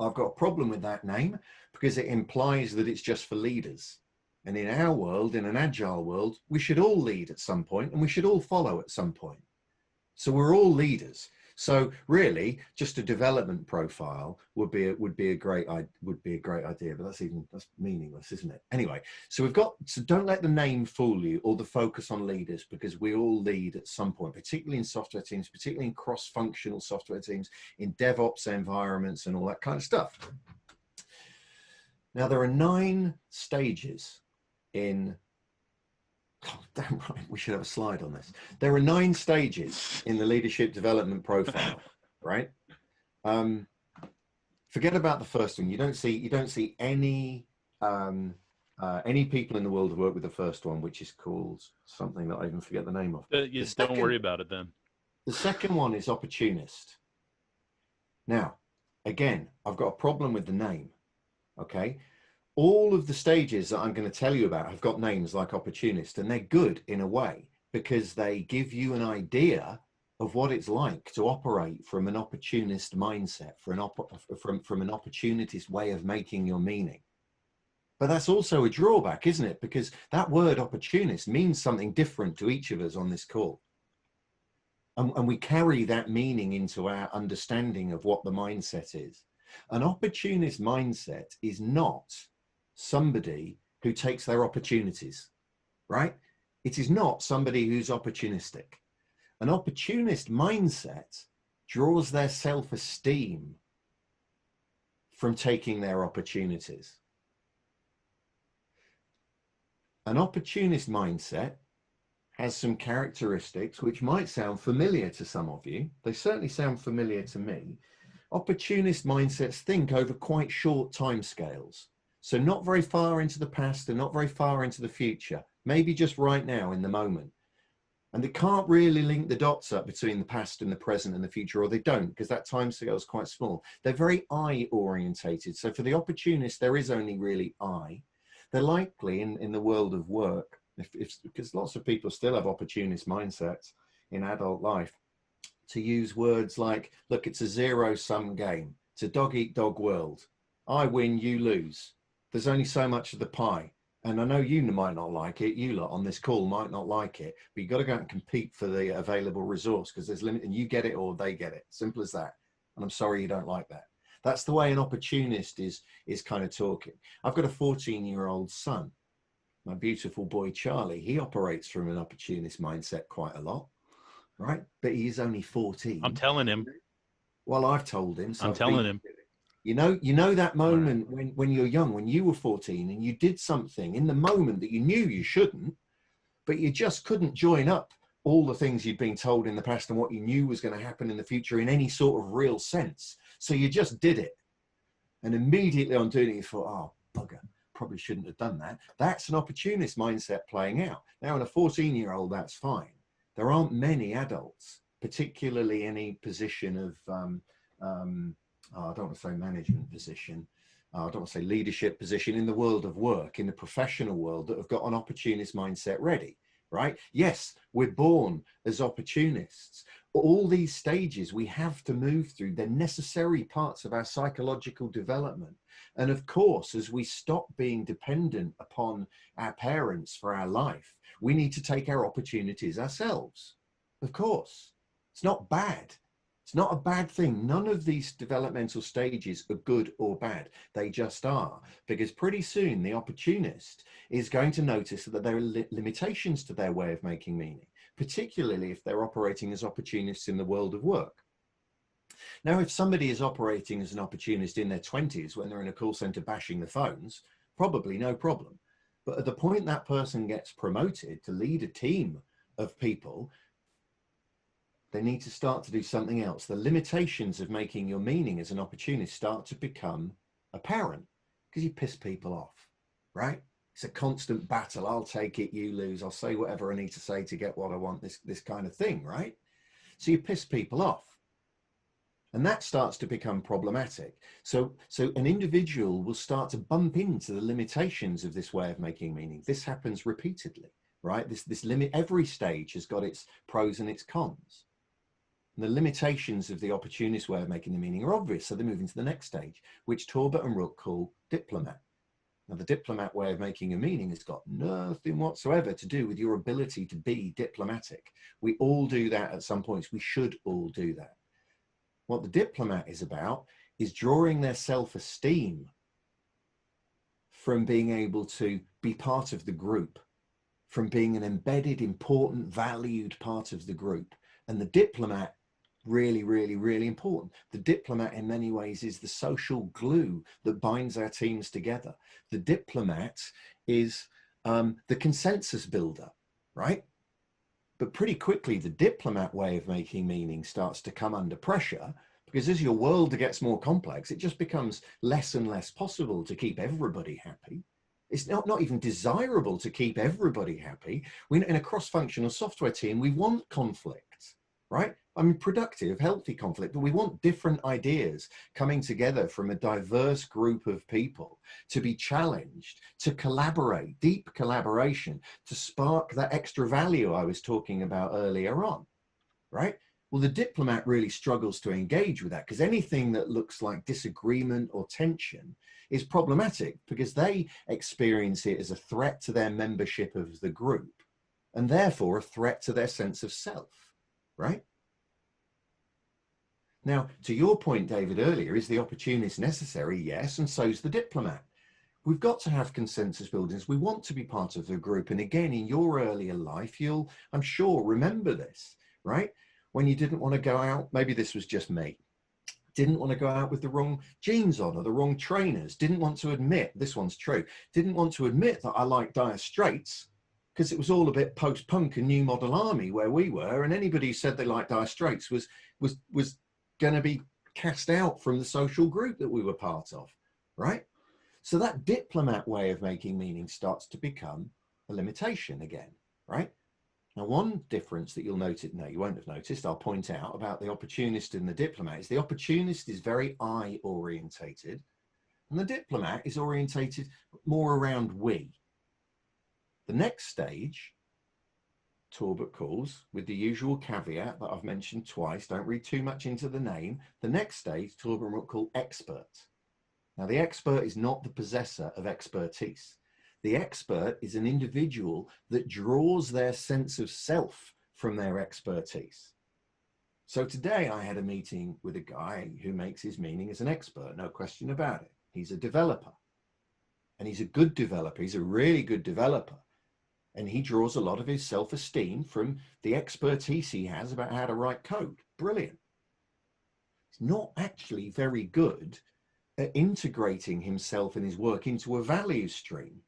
I've got a problem with that name because it implies that it's just for leaders. And in our world, in an agile world, we should all lead at some point and we should all follow at some point. So we're all leaders. So really, just a development profile would be a great idea, but that's meaningless, isn't it? Anyway, so don't let the name fool you or the focus on leaders, because we all lead at some point, particularly in software teams, particularly in cross-functional software teams, in DevOps environments and all that kind of stuff. Now, there are 9 stages in. Oh, damn right, we should have a slide on this. There are 9 stages in the leadership development profile, right? Forget about the first one. You don't see any people in the world who work with the first one, which is called something that I even forget the name of. Don't worry about it then. The second one is opportunist. Now, again, I've got a problem with the name, okay? All of the stages that I'm going to tell you about have got names like opportunist, and they're good in a way because they give you an idea of what it's like to operate from an opportunist mindset, from an opportunist way of making your meaning. But that's also a drawback, isn't it? Because that word opportunist means something different to each of us on this call. And we carry that meaning into our understanding of what the mindset is. An opportunist mindset is not somebody who takes their opportunities, right? It is not somebody who's opportunistic. An opportunist mindset draws their self-esteem from taking their opportunities. An opportunist mindset has some characteristics which might sound familiar to some of you. They certainly sound familiar to me. Opportunist mindsets think over quite short timescales. So not very far into the past and not very far into the future, maybe just right now in the moment. And they can't really link the dots up between the past and the present and the future, or they don't, because that time scale is quite small. They're very I orientated. So for the opportunist, there is only really I. They're likely in the world of work, because lots of people still have opportunist mindsets in adult life, to use words like, look, it's a zero-sum game. It's a dog-eat-dog world. I win, you lose. There's only so much of the pie. And I know you might not like it. You lot on this call might not like it, but you've got to go out and compete for the available resource, because there's limit, and you get it or they get it. Simple as that. And I'm sorry you don't like that. That's the way an opportunist is kind of talking. I've got a 14-year-old son, my beautiful boy, Charlie. He operates from an opportunist mindset quite a lot, right? But he is only 14. I'm telling him. Well, I've told him. So I'm telling him. You know that moment when you're young, when you were 14 and you did something in the moment that you knew you shouldn't, but you just couldn't join up all the things you'd been told in the past and what you knew was going to happen in the future in any sort of real sense. So you just did it. And immediately on doing it, you thought, oh, bugger, probably shouldn't have done that. That's an opportunist mindset playing out. Now, in a 14-year-old, that's fine. There aren't many adults, particularly any position of, I don't want to say management position, I don't want to say leadership position in the world of work, in the professional world, that have got an opportunist mindset ready, right? Yes, we're born as opportunists. All these stages we have to move through. They're necessary parts of our psychological development. And of course, as we stop being dependent upon our parents for our life, we need to take our opportunities ourselves. Of course, it's not bad. It's not a bad thing. None of these developmental stages are good or bad. They just are, because pretty soon the opportunist is going to notice that there are limitations to their way of making meaning, particularly if they're operating as opportunists in the world of work. Now, if somebody is operating as an opportunist in their 20s when they're in a call center bashing the phones, probably no problem. But at the point that person gets promoted to lead a team of people, they need to start to do something else. The limitations of making your meaning as an opportunist start to become apparent because you piss people off, right? It's a constant battle. I'll take it, you lose. I'll say whatever I need to say to get what I want, this kind of thing, right? So you piss people off. And that starts to become problematic. So an individual will start to bump into the limitations of this way of making meaning. This happens repeatedly, right? This limit, every stage has got its pros and its cons. And the limitations of the opportunist way of making the meaning are obvious. So they move into the next stage, which Torbert and Rook call diplomat. Now, the diplomat way of making a meaning has got nothing whatsoever to do with your ability to be diplomatic. We all do that at some points. We should all do that. What the diplomat is about is drawing their self-esteem from being able to be part of the group, from being an embedded, important, valued part of the group. And the diplomat, really, really, really important. The diplomat in many ways is the social glue that binds our teams together. The diplomat is the consensus builder, right? But pretty quickly, the diplomat way of making meaning starts to come under pressure, because as your world gets more complex, it just becomes less and less possible to keep everybody happy. It's not even desirable to keep everybody happy. In a cross-functional software team, we want conflict, right? I mean, productive, healthy conflict, but we want different ideas coming together from a diverse group of people to be challenged, to collaborate, deep collaboration, to spark that extra value I was talking about earlier on, right? Well, the diplomat really struggles to engage with that, because anything that looks like disagreement or tension is problematic, because they experience it as a threat to their membership of the group, and therefore a threat to their sense of self, right? Now, to your point, David, earlier, is the opportunist necessary? Yes, and so's the diplomat. We've got to have consensus buildings. We want to be part of the group. And again, in your earlier life, you'll, I'm sure, remember this, right? When you didn't want to go out, maybe this was just me, didn't want to go out with the wrong jeans on or the wrong trainers, didn't want to admit, this one's true, didn't want to admit that I liked Dire Straits, because it was all a bit post-punk and new model army where we were, and anybody who said they liked Dire Straits was going to be cast out from the social group that we were part of, right? So that diplomat way of making meaning starts to become a limitation again, right? Now, one difference that you'll notice, no, you won't have noticed, I'll point out about the opportunist and the diplomat is the opportunist is very I orientated, and the diplomat is orientated more around we. The next stage, Torbert calls, with the usual caveat that I've mentioned twice, don't read too much into the name, the next stage, Torbert will call expert. Now, the expert is not the possessor of expertise. The expert is an individual that draws their sense of self from their expertise. So today I had a meeting with a guy who makes his meaning as an expert, no question about it. He's a developer, and he's a good developer. He's a really good developer. And he draws a lot of his self-esteem from the expertise he has about how to write code. Brilliant. He's not actually very good at integrating himself and his work into a value stream,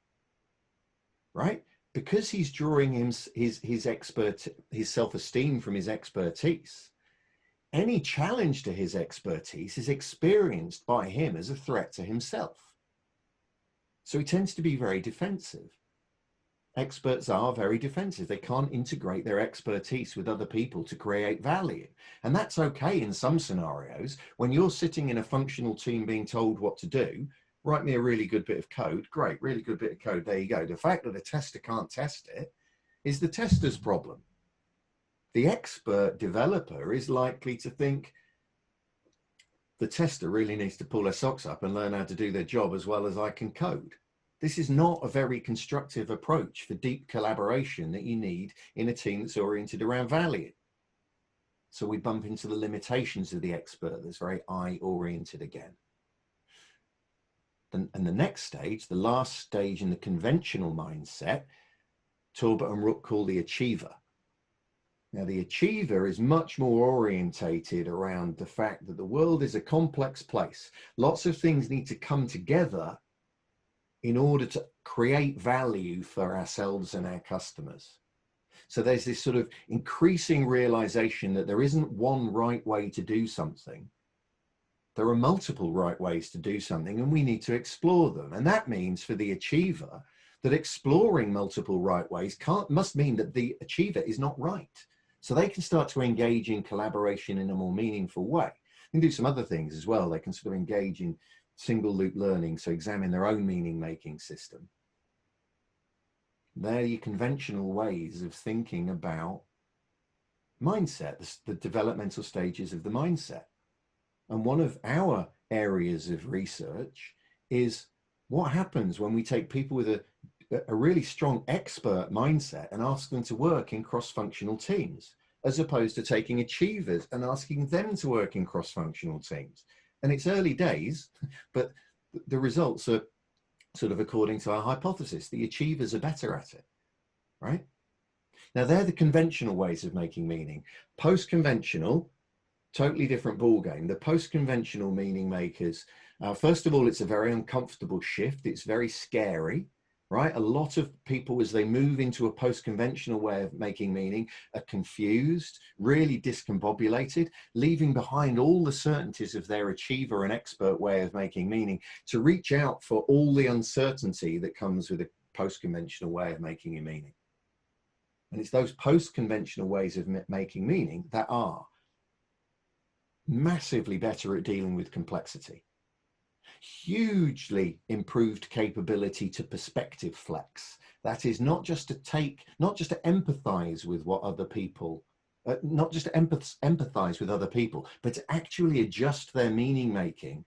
right? Because he's drawing his self-esteem from his expertise, any challenge to his expertise is experienced by him as a threat to himself. So he tends to be very defensive. Experts are very defensive. They can't integrate their expertise with other people to create value. And that's okay in some scenarios. When you're sitting in a functional team being told what to do, write me a really good bit of code. Great, really good bit of code. There you go. The fact that a tester can't test it is the tester's problem. The expert developer is likely to think the tester really needs to pull their socks up and learn how to do their job as well as I can code. This is not a very constructive approach for deep collaboration that you need in a team that's oriented around value. So we bump into the limitations of the expert that's very I-oriented again. And the next stage, the last stage in the conventional mindset, Talbot and Rook call the achiever. Now, the achiever is much more orientated around the fact that the world is a complex place. Lots of things need to come together in order to create value for ourselves and our customers. So there's this sort of increasing realization that there isn't one right way to do something. There are multiple right ways to do something, and we need to explore them. And that means for the achiever that exploring multiple right ways must mean that the achiever is not right. So they can start to engage in collaboration in a more meaningful way. They can do some other things as well. They can sort of engage in single loop learning, so examine their own meaning making system. They're your conventional ways of thinking about mindset, the developmental stages of the mindset. And one of our areas of research is what happens when we take people with a really strong expert mindset and ask them to work in cross-functional teams, as opposed to taking achievers and asking them to work in cross-functional teams. And it's early days, but the results are sort of according to our hypothesis. The achievers are better at it, right? Now, they're the conventional ways of making meaning. Post-conventional, totally different ballgame. The post-conventional meaning makers, first of all, it's a very uncomfortable shift. It's very scary, right? A lot of people, as they move into a post-conventional way of making meaning, are confused, really discombobulated, leaving behind all the certainties of their achiever and expert way of making meaning to reach out for all the uncertainty that comes with a post-conventional way of making a meaning. And it's those post-conventional ways of making meaning that are massively better at dealing with complexity. Hugely improved capability to perspective flex. That is not just to empathize with what other people, not just to empathize with other people, but to actually adjust their meaning making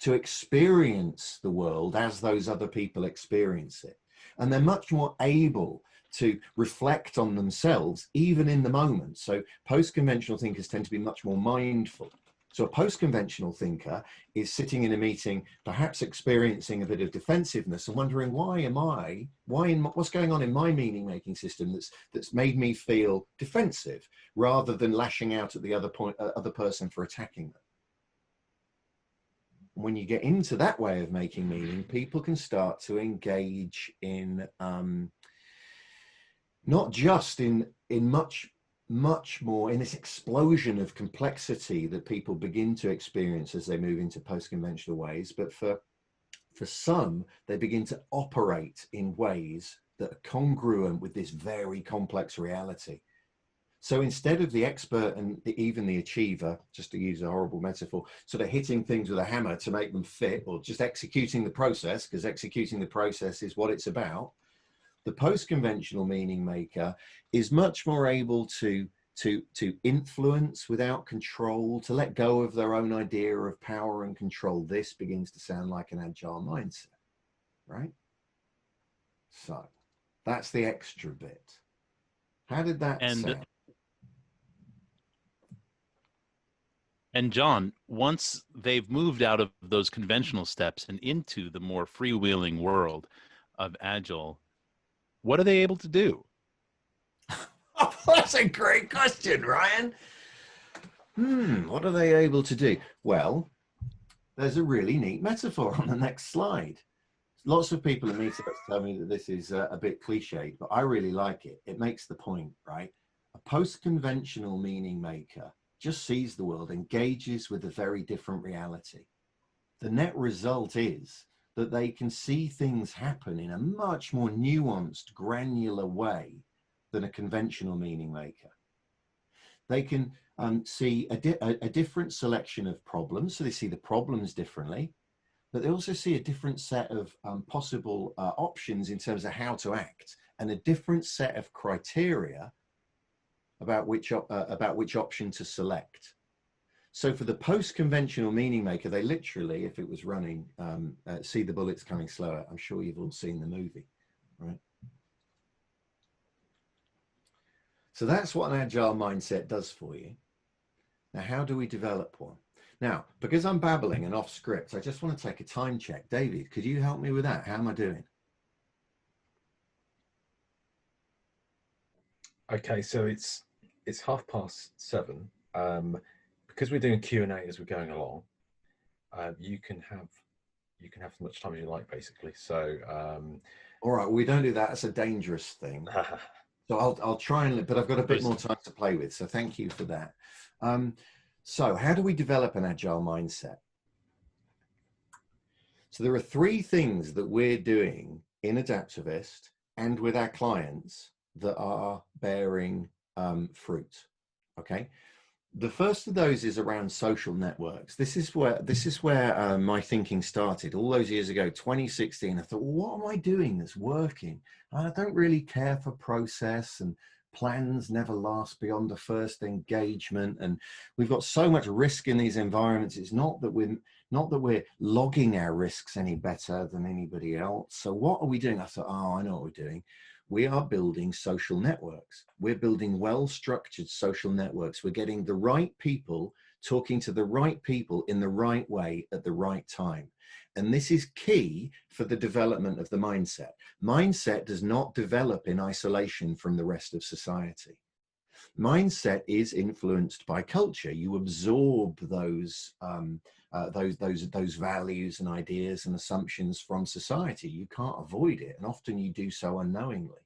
to experience the world as those other people experience it. And they're much more able to reflect on themselves, even in the moment. So post-conventional thinkers tend to be much more mindful. So a post-conventional thinker is sitting in a meeting, perhaps experiencing a bit of defensiveness and wondering, what's going on in my meaning-making system that's made me feel defensive, rather than lashing out at the other person for attacking them. When you get into that way of making meaning, people can start to engage in not just in much more in this explosion of complexity that people begin to experience as they move into post-conventional ways, but for some, they begin to operate in ways that are congruent with this very complex reality. So instead of the expert and even the achiever, just to use a horrible metaphor, sort of hitting things with a hammer to make them fit, or just executing the process, because executing the process is what it's about, the post-conventional meaning maker is much more able to influence without control, to let go of their own idea of power and control. This begins to sound like an agile mindset, right? So that's the extra bit. How did that sound? And John, once they've moved out of those conventional steps and into the more freewheeling world of Agile, what are they able to do? Oh, that's a great question, Ryan. What are they able to do? Well, there's a really neat metaphor on the next slide. Lots of people in meetups tell me that this is a bit cliched, but I really like it. It makes the point, right? A post-conventional meaning maker just sees the world, engages with a very different reality. The net result is that they can see things happen in a much more nuanced, granular way than a conventional meaning maker. They can see a different selection of problems, so they see the problems differently, but they also see a different set of possible options in terms of how to act, and a different set of criteria about which option to select. So for the post-conventional meaning maker, they literally, if it was running, see the bullets coming slower. I'm sure you've all seen the movie, right? So that's what an agile mindset does for you. Now, how do we develop one? Now, because I'm babbling and off script, I just want to take a time check. David, could you help me with that? How am I doing? Okay, so it's 7:30. Because we're doing Q&A as we're going along, you can have as much time as you like, basically. So all right, well, we don't do that. It's a dangerous thing. So I'll try and, but I've got a bit more time to play with. So thank you for that. So how do we develop an agile mindset? So there are 3 things that we're doing in Adaptivist and with our clients that are bearing fruit. Okay. The first of those is around social networks. This is where my thinking started all those years ago, 2016. I thought, well, what am I doing that's working? I don't really care for process, and plans never last beyond the first engagement. And we've got so much risk in these environments. It's not that we're logging our risks any better than anybody else. So what are we doing? I thought, oh, I know what we're doing. We are building social networks. We're building well-structured social networks. We're getting the right people talking to the right people in the right way at the right time. And this is key for the development of the mindset. Mindset does not develop in isolation from the rest of society. Mindset is influenced by culture. You absorb those values and ideas and assumptions from society. You can't avoid it, and often you do so unknowingly.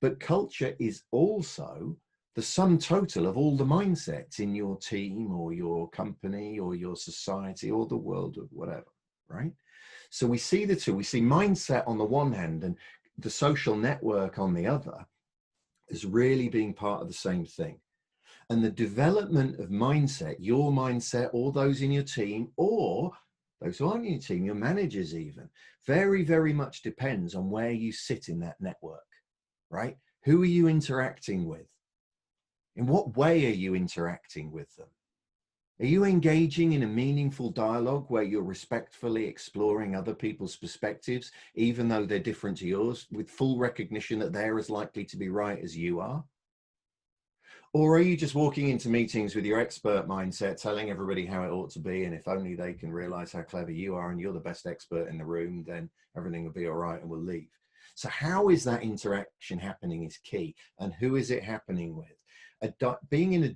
But culture is also the sum total of all the mindsets in your team or your company or your society or the world or whatever, right? So we see the two. We see mindset on the one hand and the social network on the other as really being part of the same thing. And the development of mindset, your mindset, or those in your team, or those who aren't in your team, your managers even, very, very much depends on where you sit in that network, right? Who are you interacting with? In what way are you interacting with them? Are you engaging in a meaningful dialogue where you're respectfully exploring other people's perspectives, even though they're different to yours, with full recognition that they're as likely to be right as you are? Or are you just walking into meetings with your expert mindset, telling everybody how it ought to be, and if only they can realize how clever you are and you're the best expert in the room, then everything will be all right and we'll leave? So how is that interaction happening is key, and who is it happening with? Being in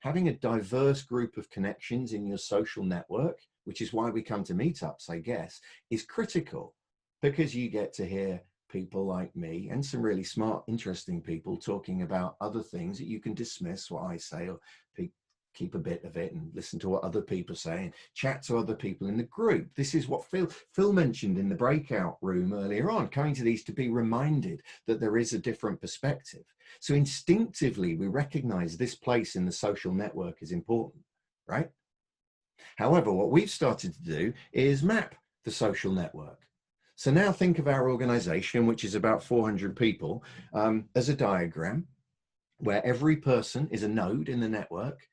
having a diverse group of connections in your social network, which is why we come to meetups, I guess, is critical, because you get to hear people like me and some really smart, interesting people talking about other things that you can dismiss what I say, or keep a bit of it and listen to what other people say and chat to other people in the group. This is what Phil mentioned in the breakout room earlier on, coming to these to be reminded that there is a different perspective. So instinctively, we recognize this place in the social network is important, right? However, what we've started to do is map the social network. So now think of our organization, which is about 400 people, as a diagram where every person is a node in the network,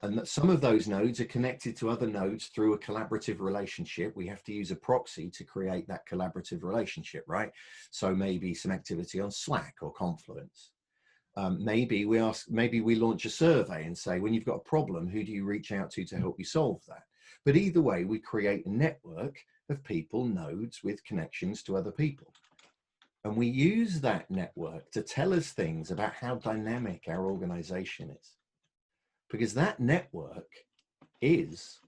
and that some of those nodes are connected to other nodes through a collaborative relationship. We have to use a proxy to create that collaborative relationship, right? So maybe some activity on Slack or Confluence. Maybe we launch a survey and say, when you've got a problem, who do you reach out to help you solve that? But either way, we create a network of people, nodes with connections to other people. And we use that network to tell us things about how dynamic our organization is. Because that network is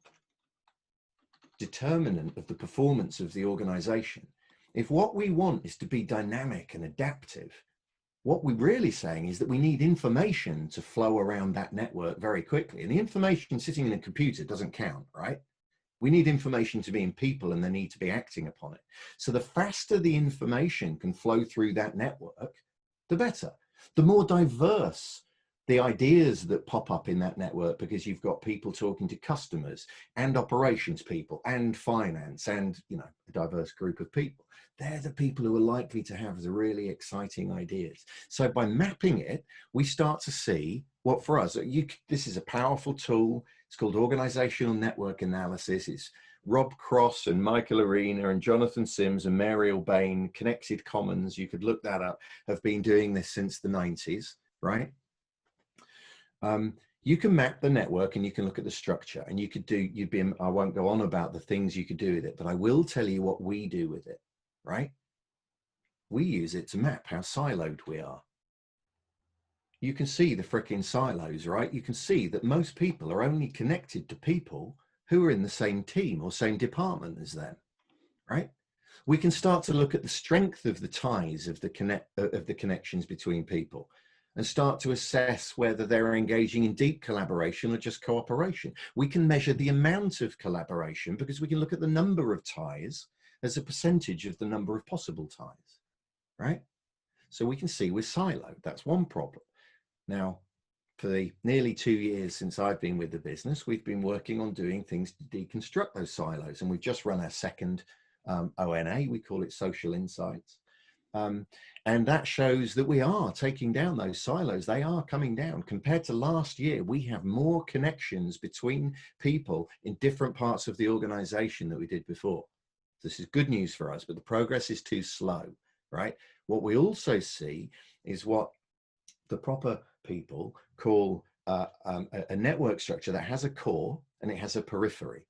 determinant of the performance of the organization. If what we want is to be dynamic and adaptive, what we're really saying is that we need information to flow around that network very quickly. And the information sitting in a computer doesn't count, right? We need information to be in people, and they need to be acting upon it. So the faster the information can flow through that network, the better. The more diverse the ideas that pop up in that network, because you've got people talking to customers and operations people and finance and, you know, a diverse group of people. They're the people who are likely to have the really exciting ideas. So by mapping it, we start to see what, for us, this is a powerful tool. It's called organizational network analysis. It's Rob Cross and Michael Arena and Jonathan Sims and Mary Bain, Connected Commons, you could look that up, have been doing this since the 90s, right? You can map the network and you can look at the structure, and you could do, I won't go on about the things you could do with it, but I will tell you what we do with it, right? We use it to map how siloed we are. You can see the frickin' silos, right? You can see that most people are only connected to people who are in the same team or same department as them, right? We can start to look at the strength of the ties of the connections between people, and start to assess whether they're engaging in deep collaboration or just cooperation. We can measure the amount of collaboration because we can look at the number of ties as a percentage of the number of possible ties, right? So we can see we're siloed. That's one problem. Now, for the nearly 2 years since I've been with the business, we've been working on doing things to deconstruct those silos. And we've just run our second ONA, we call it Social Insights. And that shows that we are taking down those silos. They are coming down. Compared to last year, we have more connections between people in different parts of the organization than we did before. This is good news for us, but the progress is too slow, right? What we also see is what the proper people call a network structure that has a core and it has a periphery.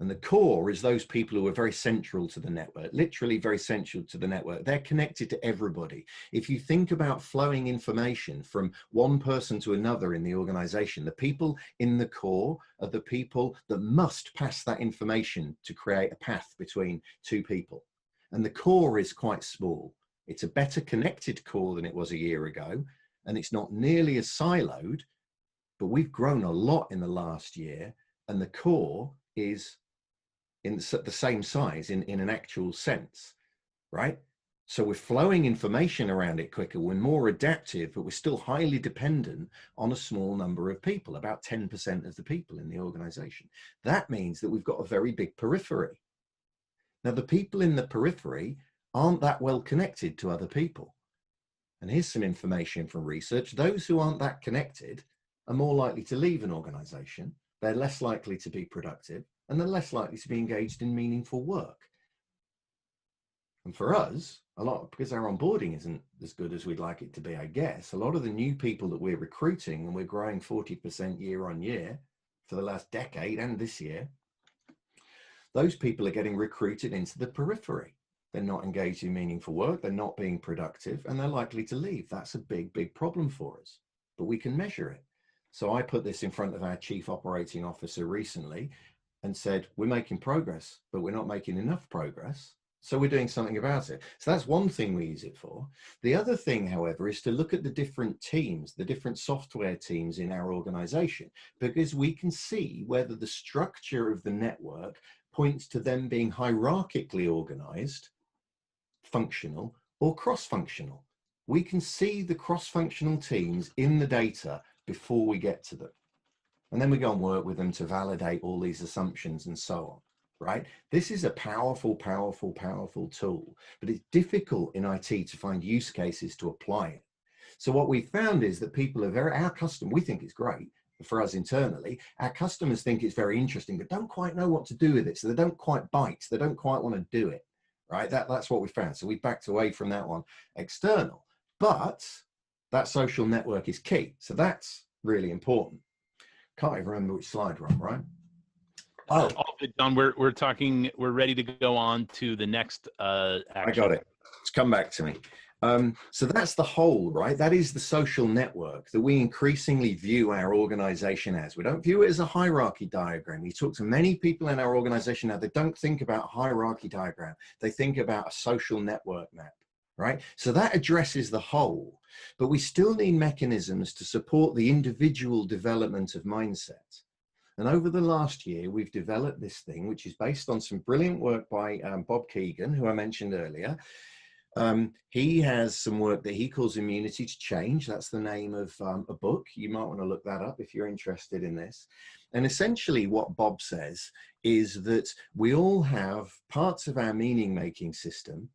And the core is those people who are very central to the network, literally very central to the network. They're connected to everybody. If you think about flowing information from one person to another in the organization, the people in the core are the people that must pass that information to create a path between two people. And the core is quite small. It's a better connected core than it was a year ago. And it's not nearly as siloed, but we've grown a lot in the last year. And the core is in the same size in an actual sense, right? So we're flowing information around it quicker, we're more adaptive, but we're still highly dependent on a small number of people, about 10% of the people in the organization. That means that we've got a very big periphery. Now, the people in the periphery aren't that well connected to other people. And here's some information from research. Those who aren't that connected are more likely to leave an organization. They're less likely to be productive, and they're less likely to be engaged in meaningful work. And for us, because our onboarding isn't as good as we'd like it to be, I guess, a lot of the new people that we're recruiting, and we're growing 40% year on year for the last decade and this year, those people are getting recruited into the periphery. They're not engaged in meaningful work, they're not being productive, and they're likely to leave. That's a big, big problem for us, but we can measure it. So I put this in front of our chief operating officer recently and said, we're making progress, but we're not making enough progress. So we're doing something about it. So that's one thing we use it for. The other thing, however, is to look at the different teams, the different software teams in our organization, because we can see whether the structure of the network points to them being hierarchically organized, functional, or cross-functional. We can see the cross-functional teams in the data before we get to them. And then we go and work with them to validate all these assumptions and so on, right? This is a powerful, powerful, powerful tool, but it's difficult in IT to find use cases to apply it. So what we found is that people are we think it's great for us internally. Our customers think it's very interesting, but don't quite know what to do with it. So they don't quite bite. They don't quite want to do it, right? That's what we found. So we backed away from that one external, but that social network is key. So that's really important. Can't even remember which slide we're on, right? Oh, all good, John. We're ready to go on to the next action. I got it. It's come back to me. So that's the whole, right? That is the social network that we increasingly view our organization as. We don't view it as a hierarchy diagram. We talk to many people in our organization now, they don't think about hierarchy diagram. They think about a social network map, right? So that addresses the whole, but we still need mechanisms to support the individual development of mindset. And over the last year, we've developed this thing, which is based on some brilliant work by Bob Keegan, who I mentioned earlier. He has some work that he calls Immunity to Change. That's the name of a book. You might want to look that up if you're interested in this. And essentially what Bob says is that we all have parts of our meaning-making system,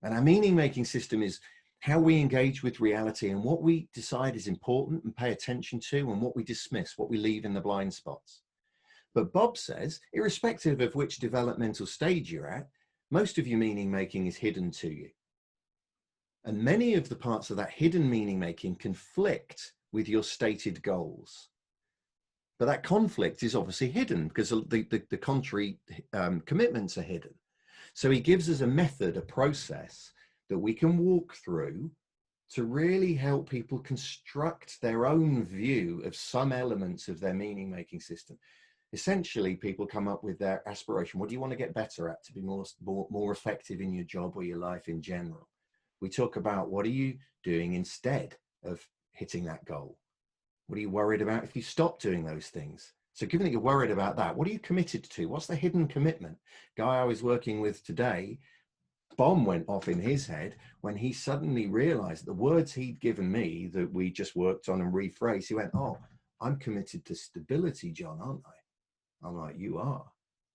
and our meaning-making system is how we engage with reality and what we decide is important and pay attention to, and what we dismiss, what we leave in the blind spots. But Bob says, irrespective of which developmental stage you're at, most of your meaning making is hidden to you. And many of the parts of that hidden meaning making conflict with your stated goals. But that conflict is obviously hidden because the contrary commitments are hidden. So he gives us a method, a process that we can walk through to really help people construct their own view of some elements of their meaning making system. Essentially, people come up with their aspiration. What do you want to get better at to be more effective in your job or your life in general? We talk about what are you doing instead of hitting that goal? What are you worried about if you stop doing those things? So given that you're worried about that, what are you committed to? What's the hidden commitment? Guy I was working with today, bomb went off in his head when he suddenly realized the words he'd given me that we just worked on and rephrased. He went, oh, I'm committed to stability, John, aren't I? I'm like, you are.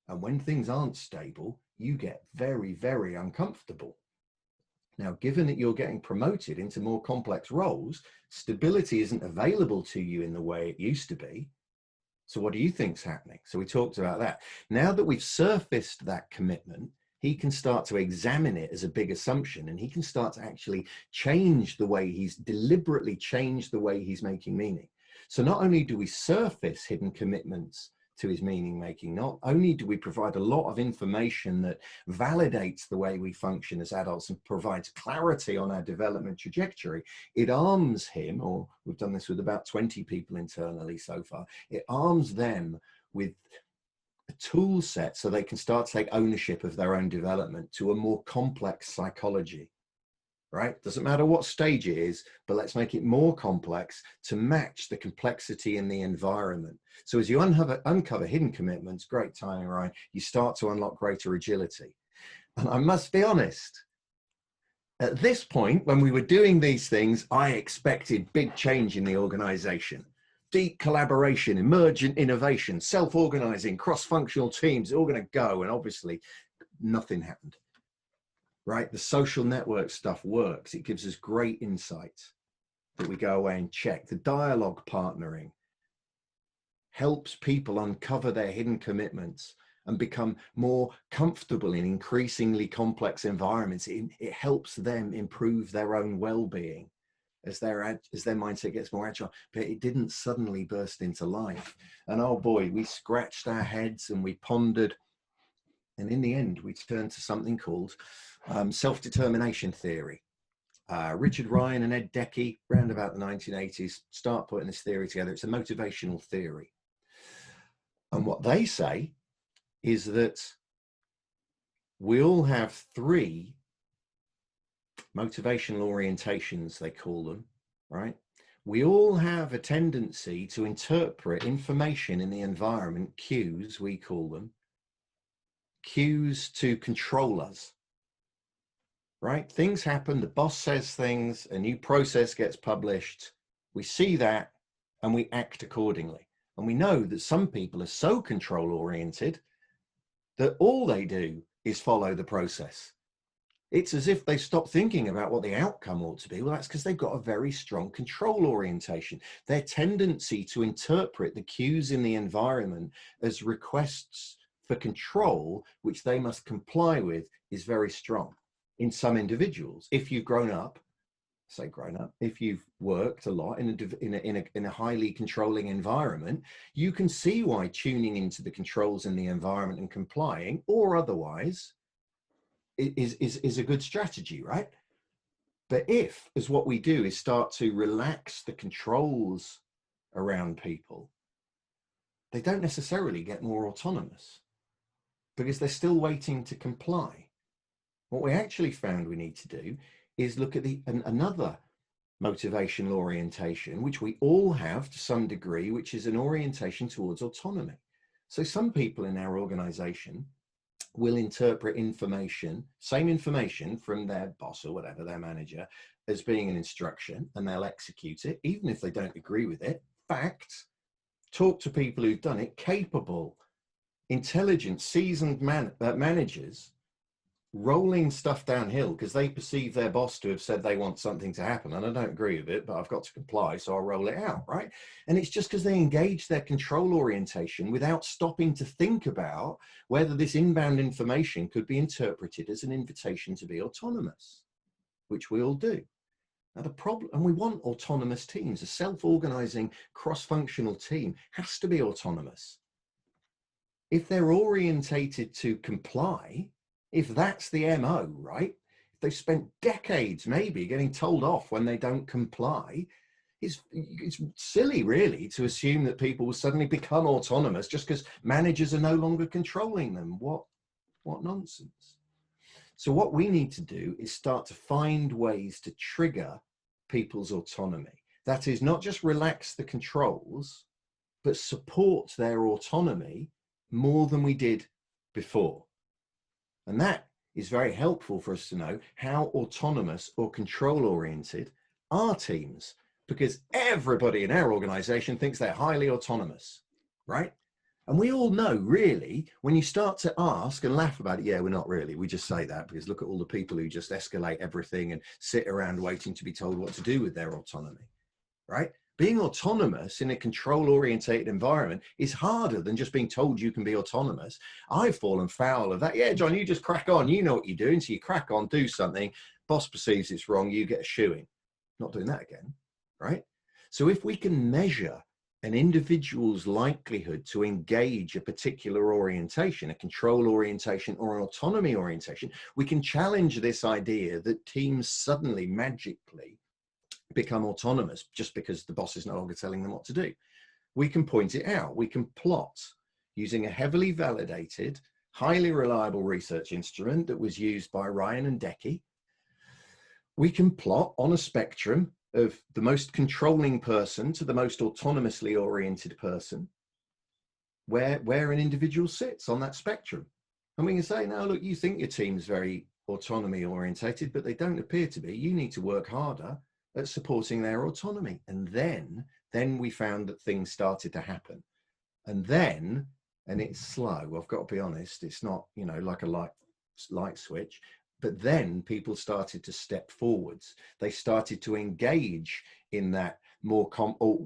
And when things aren't stable, you get very, very uncomfortable. Now, given that you're getting promoted into more complex roles, stability isn't available to you in the way it used to be. So what do you think's happening? So we talked about that. Now that we've surfaced that commitment, he can start to examine it as a big assumption, and he can start to actually change the way deliberately changed the way he's making meaning. So not only do we surface hidden commitments to his meaning making, not only do we provide a lot of information that validates the way we function as adults and provides clarity on our development trajectory, it arms him, or we've done this with about 20 people internally so far, it arms them with a tool set so they can start to take ownership of their own development to a more complex psychology. Right? Doesn't matter what stage it is, but let's make it more complex to match the complexity in the environment. So as you uncover hidden commitments, great timing, Ryan, you start to unlock greater agility. And I must be honest, at this point, when we were doing these things, I expected big change in the organization. Deep collaboration, emergent innovation, self-organizing, cross-functional teams, all going to go. And obviously nothing happened. Right? The social network stuff works. It gives us great insights that we go away and check. The dialogue partnering helps people uncover their hidden commitments and become more comfortable in increasingly complex environments. It helps them improve their own well-being as their mindset gets more agile. But it didn't suddenly burst into life. And oh boy, we scratched our heads and we pondered. And in the end, we turned to something called self-determination theory. Richard Ryan and Ed Decky, around about the 1980s, start putting this theory together. It's a motivational theory. And what they say is that we all have three motivational orientations, they call them, right? We all have a tendency to interpret information in the environment, cues, we call them, cues to control us. Right? Things happen, the boss says things, a new process gets published, we see that and we act accordingly. And we know that some people are so control oriented that all they do is follow the process. It's as if they stop thinking about what the outcome ought to be. Well, that's because they've got a very strong control orientation. Their tendency to interpret the cues in the environment as requests for control, which they must comply with, is very strong. In some individuals, if you've grown up, if you've worked a lot in a highly controlling environment, you can see why tuning into the controls in the environment and complying or otherwise is a good strategy, right? But if, as what we do is start to relax the controls around people, they don't necessarily get more autonomous because they're still waiting to comply. What we actually found we need to do is look at another motivational orientation, which we all have to some degree, which is an orientation towards autonomy. So some people in our organization will interpret information, same information from their boss or whatever, their manager, as being an instruction, and they'll execute it, even if they don't agree with it. Fact, talk to people who've done it, capable, intelligent, seasoned managers rolling stuff downhill because they perceive their boss to have said they want something to happen, and I don't agree with it, but I've got to comply, so I'll roll it out, right? And it's just because they engage their control orientation without stopping to think about whether this inbound information could be interpreted as an invitation to be autonomous, which we all do. Now the problem, and we want autonomous teams, a self-organizing cross-functional team has to be autonomous. If they're orientated to comply, if that's the MO, right? If they've spent decades maybe getting told off when they don't comply, it's silly really to assume that people will suddenly become autonomous just because managers are no longer controlling them. What nonsense. So what we need to do is start to find ways to trigger people's autonomy. That is, not just relax the controls, but support their autonomy more than we did before. And that is very helpful for us to know how autonomous or control oriented are teams, because everybody in our organization thinks they're highly autonomous, right? And we all know, really, when you start to ask and laugh about it, yeah, we're not really, we just say that because look at all the people who just escalate everything and sit around waiting to be told what to do with their autonomy, right? Being autonomous in a control-orientated environment is harder than just being told you can be autonomous. I've fallen foul of that. Yeah, John, you just crack on. You know what you're doing, so you crack on, do something. Boss perceives it's wrong, you get a shoeing. Not doing that again, right? So if we can measure an individual's likelihood to engage a particular orientation, a control orientation or an autonomy orientation, we can challenge this idea that teams suddenly magically become autonomous just because the boss is no longer telling them what to do. We can point it out. We can plot using a heavily validated, highly reliable research instrument that was used by Ryan and Decky. We can plot on a spectrum of the most controlling person to the most autonomously oriented person where an individual sits on that spectrum. And we can say, now look, you think your team's very autonomy orientated, but they don't appear to be. You need to work harder at supporting their autonomy. And then we found that things started to happen. And then, and it's slow, I've got to be honest, it's not, you know, like a light switch, but then people started to step forwards. They started to engage in that more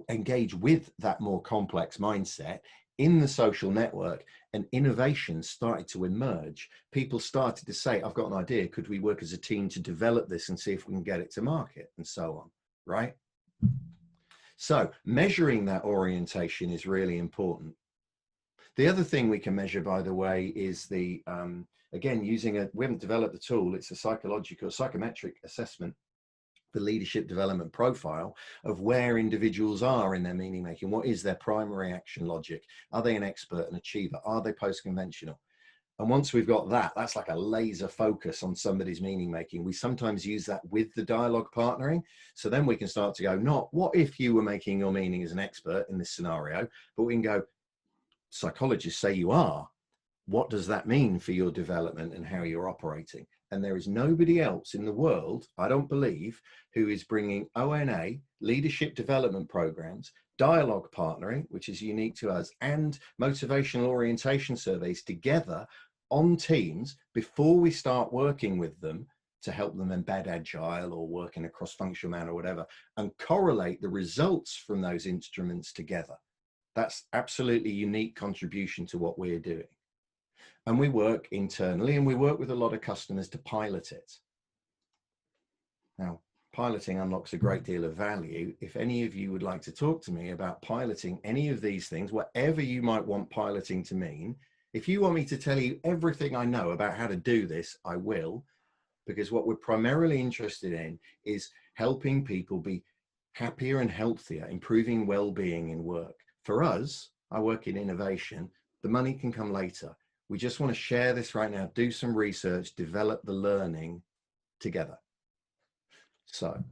engage with that more complex mindset in the social network, and innovation started to emerge. People started to say, I've got an idea, could we work as a team to develop this and see if we can get it to market, and so on, right? So measuring that orientation is really important. The other thing we can measure, by the way, is the, again, using we haven't developed the tool, it's a psychometric assessment, the leadership development profile of where individuals are in their meaning making. What is their primary action logic? Are they an expert, an achiever? Are they post-conventional? And once we've got that, that's like a laser focus on somebody's meaning making. We sometimes use that with the dialogue partnering. So then we can start to go, not what if you were making your meaning as an expert in this scenario, but we can go, psychologists say you are. What does that mean for your development and how you're operating? And there is nobody else in the world, I don't believe, who is bringing ONA, leadership development programs, dialogue partnering, which is unique to us, and motivational orientation surveys together on teams before we start working with them to help them embed Agile or work in a cross-functional manner or whatever, and correlate the results from those instruments together. That's absolutely unique contribution to what we're doing. And we work internally, and we work with a lot of customers to pilot it. Now, piloting unlocks a great deal of value. If any of you would like to talk to me about piloting any of these things, whatever you might want piloting to mean, if you want me to tell you everything I know about how to do this, I will, because what we're primarily interested in is helping people be happier and healthier, improving well-being in work. For us, I work in innovation. The money can come later. We just want to share this right now, do some research, develop the learning together. So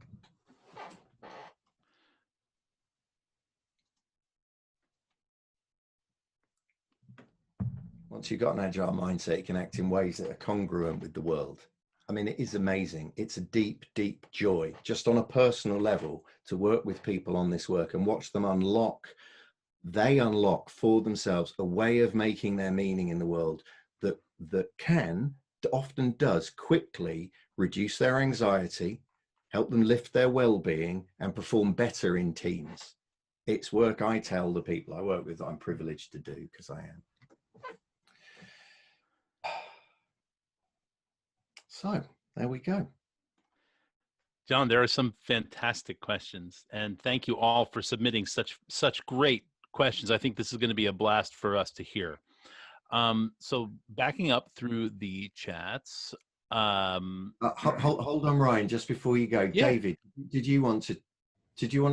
once you've got an agile mindset, you can act in ways that are congruent with the world. I mean, it is amazing. It's a deep, deep joy, just on a personal level, to work with people on this work and watch them unlock. They unlock for themselves a way of making their meaning in the world that often does quickly reduce their anxiety, help them lift their well-being, and perform better in teams. It's work I tell the people I work with that I'm privileged to do, because I am. So there we go. John, there are some fantastic questions, and thank you all for submitting such great questions. I think this is going to be a blast for us to hear. So backing up through the chats. Hold on, Ryan, just before you go. Yeah. David, did you want to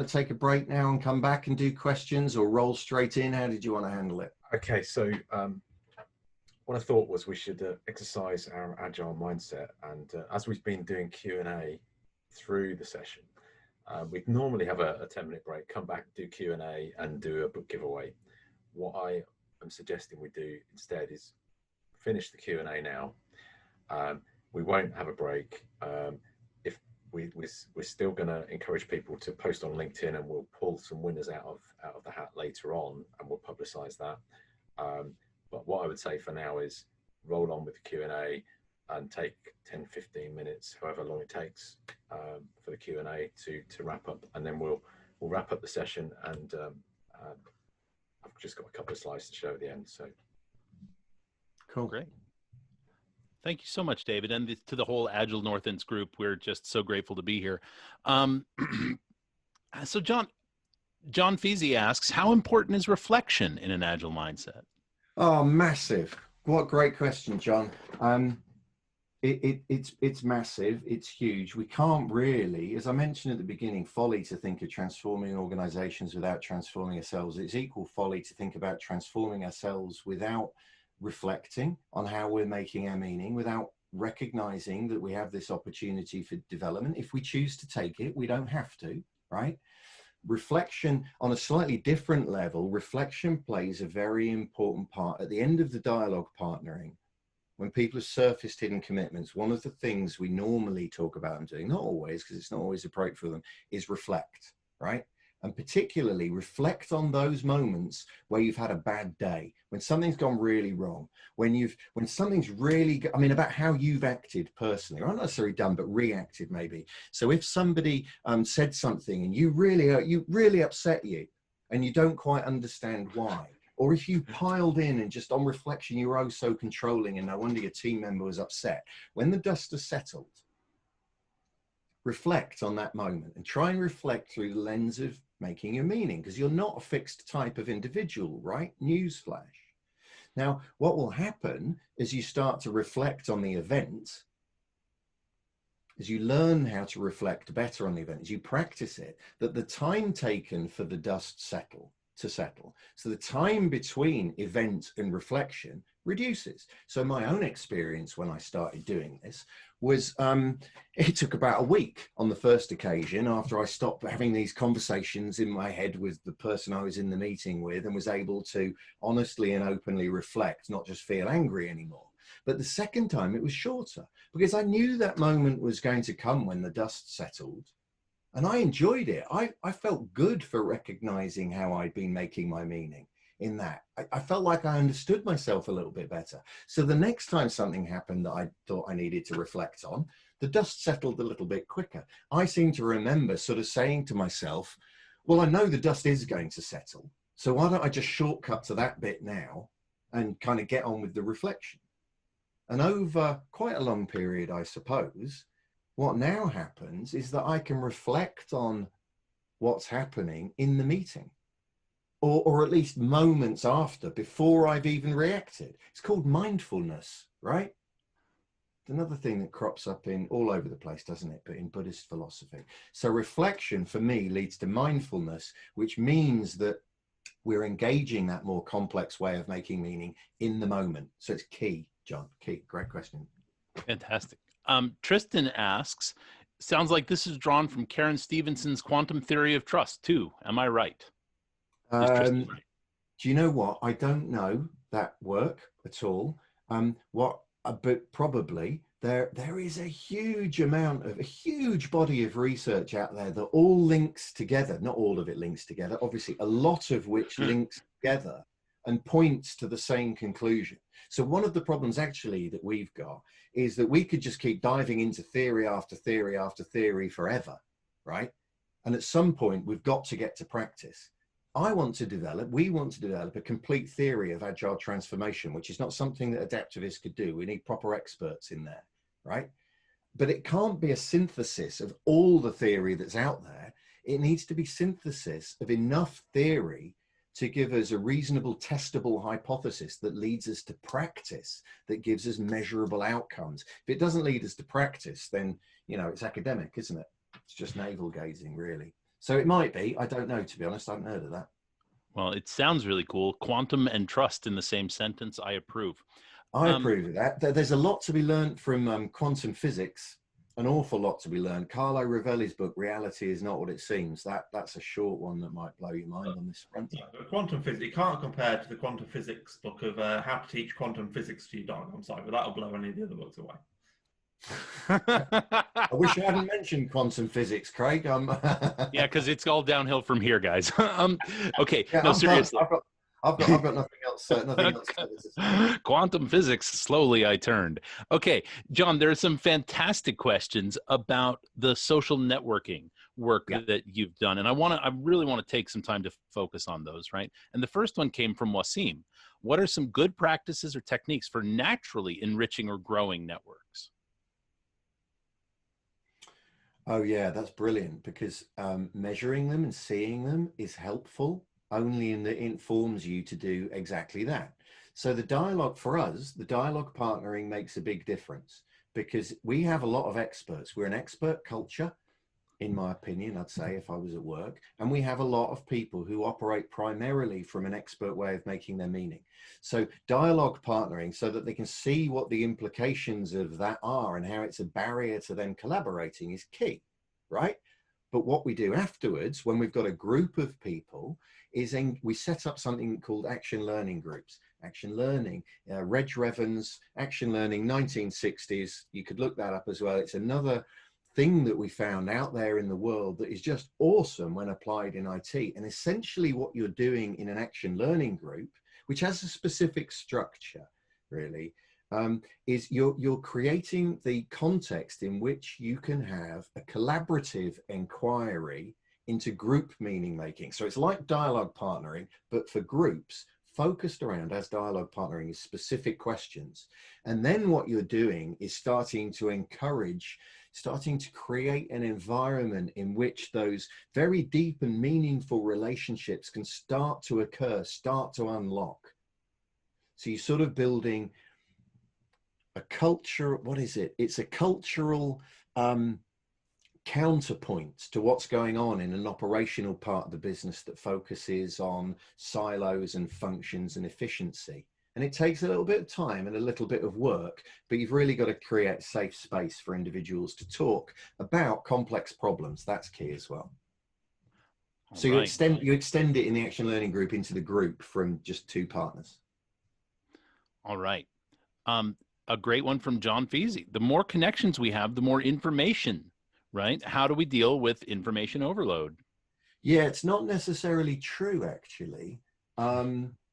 take a break now and come back and do questions, or roll straight in? How did you want to handle it? Okay, so what I thought was we should exercise our agile mindset, and as we've been doing Q&A through the session, we'd normally have a 10-minute break, come back, do Q&A, and do a book giveaway. What I am suggesting we do instead is finish the Q&A now. We won't have a break. If we're still going to encourage people to post on LinkedIn, and we'll pull some winners out of the hat later on, and we'll publicize that. But what I would say for now is roll on with the Q&A and take 10, 15 minutes, however long it takes, for the Q&A to wrap up, and then we'll wrap up the session. And I've just got a couple of slides to show at the end. So Cool. Great. Thank you so much, David, and to the whole Agile North Ends group. We're just so grateful to be here. So John Feasy asks, how important is reflection in an Agile mindset? Oh, massive. What a great question, John. It's massive. It's huge. We can't really, as I mentioned at the beginning, folly to think of transforming organizations without transforming ourselves. It's equal folly to think about transforming ourselves without reflecting on how we're making our meaning, without recognizing that we have this opportunity for development. If we choose to take it, we don't have to, right? Reflection on a slightly different level, reflection plays a very important part at the end of the dialogue partnering. When people have surfaced hidden commitments, one of the things we normally talk about them doing, not always, because it's not always appropriate for them, is reflect, right? And particularly reflect on those moments where you've had a bad day, when something's gone really wrong, when something's really, about how you've acted personally, or not necessarily done, but reacted maybe. So if somebody said something and you really upset you and you don't quite understand why, or if you piled in and just on reflection, you were oh so controlling and no wonder your team member was upset, when the dust has settled, reflect on that moment and try and reflect through the lens of making your meaning, because you're not a fixed type of individual, right? Newsflash. Now, what will happen as you start to reflect on the event, as you learn how to reflect better on the event, as you practice it, that the time taken for the dust to settle, so the time between event and reflection reduces. So my own experience when I started doing this was it took about a week on the first occasion after I stopped having these conversations in my head with the person I was in the meeting with and was able to honestly and openly reflect, not just feel angry anymore. But the second time it was shorter because I knew that moment was going to come when the dust settled. And I enjoyed it. I felt good for recognizing how I'd been making my meaning in that. I felt like I understood myself a little bit better. So the next time something happened that I thought I needed to reflect on, the dust settled a little bit quicker. I seem to remember sort of saying to myself, well, I know the dust is going to settle, so why don't I just shortcut to that bit now and kind of get on with the reflection? And over quite a long period, I suppose, what now happens is that I can reflect on what's happening in the meeting, or at least moments after, before I've even reacted. It's called mindfulness, right? It's another thing that crops up in all over the place, doesn't it? But in Buddhist philosophy. So reflection for me leads to mindfulness, which means that we're engaging that more complex way of making meaning in the moment. So it's key, John, key. Great question. Fantastic. Tristan asks, sounds like this is drawn from Karen Stevenson's quantum theory of trust too. Am I right? Do you know what? I don't know, that work at all. But probably there is a huge body of research out there that all links together. Not all of it links together, obviously, a lot of which links together and points to the same conclusion. So one of the problems actually that we've got is that we could just keep diving into theory after theory after theory forever, right? And at some point we've got to get to practice. We want to develop a complete theory of agile transformation, which is not something that adaptivists could do. We need proper experts in there, right? But it can't be a synthesis of all the theory that's out there. It needs to be synthesis of enough theory to give us a reasonable, testable hypothesis that leads us to practice, that gives us measurable outcomes. If it doesn't lead us to practice, then, you know, it's academic, isn't it? It's just navel gazing, really. So it might be, I don't know, to be honest, I haven't heard of that. Well, it sounds really cool. Quantum and trust in the same sentence. I approve. I approve of that. There's a lot to be learned from quantum physics, an awful lot to be learned. Carlo Rovelli's book, Reality is Not What It Seems, that's a short one that might blow your mind on this front. Yeah, but quantum physics, you can't compare to the quantum physics book of How to Teach Quantum Physics to Your Dog. I'm sorry, but that'll blow any of the other books away. I wish I hadn't mentioned quantum physics, Craig. Yeah, because it's all downhill from here, guys. Okay, yeah, no, seriously. I've got nothing else. Nothing else to say. Quantum physics, slowly I turned. Okay, John, there are some fantastic questions about the social networking work that you've done. And I really want to take some time to focus on those, right? And the first one came from Wasim. What are some good practices or techniques for naturally enriching or growing networks? Oh yeah, that's brilliant, because measuring them and seeing them is helpful only in that it informs you to do exactly that. So the dialogue for us, the dialogue partnering makes a big difference, because we have a lot of experts. We're an expert culture, in my opinion, I'd say, if I was at work, and we have a lot of people who operate primarily from an expert way of making their meaning. So dialogue partnering, so that they can see what the implications of that are and how it's a barrier to them collaborating, is key, right? But what we do afterwards, when we've got a group of people, is we set up something called action learning groups. Action learning, Reg Revan's Action Learning, 1960s, you could look that up as well. It's another thing that we found out there in the world that is just awesome when applied in IT. And essentially what you're doing in an action learning group, which has a specific structure, really, is you're creating the context in which you can have a collaborative inquiry into group meaning making. So it's like dialogue partnering, but for groups, focused around, as dialogue partnering is, specific questions. And then what you're doing is starting to create an environment in which those very deep and meaningful relationships can start to occur, start to unlock. So you're sort of building a culture, what is it? It's a cultural counterpoint to what's going on in an operational part of the business that focuses on silos and functions and efficiency. And it takes a little bit of time and a little bit of work, but you've really got to create safe space for individuals to talk about complex problems. That's key as well. So you extend it in the action learning group into the group from just two partners. All right. A great one from John Feasy. The more connections we have, the more information, right? How do we deal with information overload? Yeah, it's not necessarily true, actually.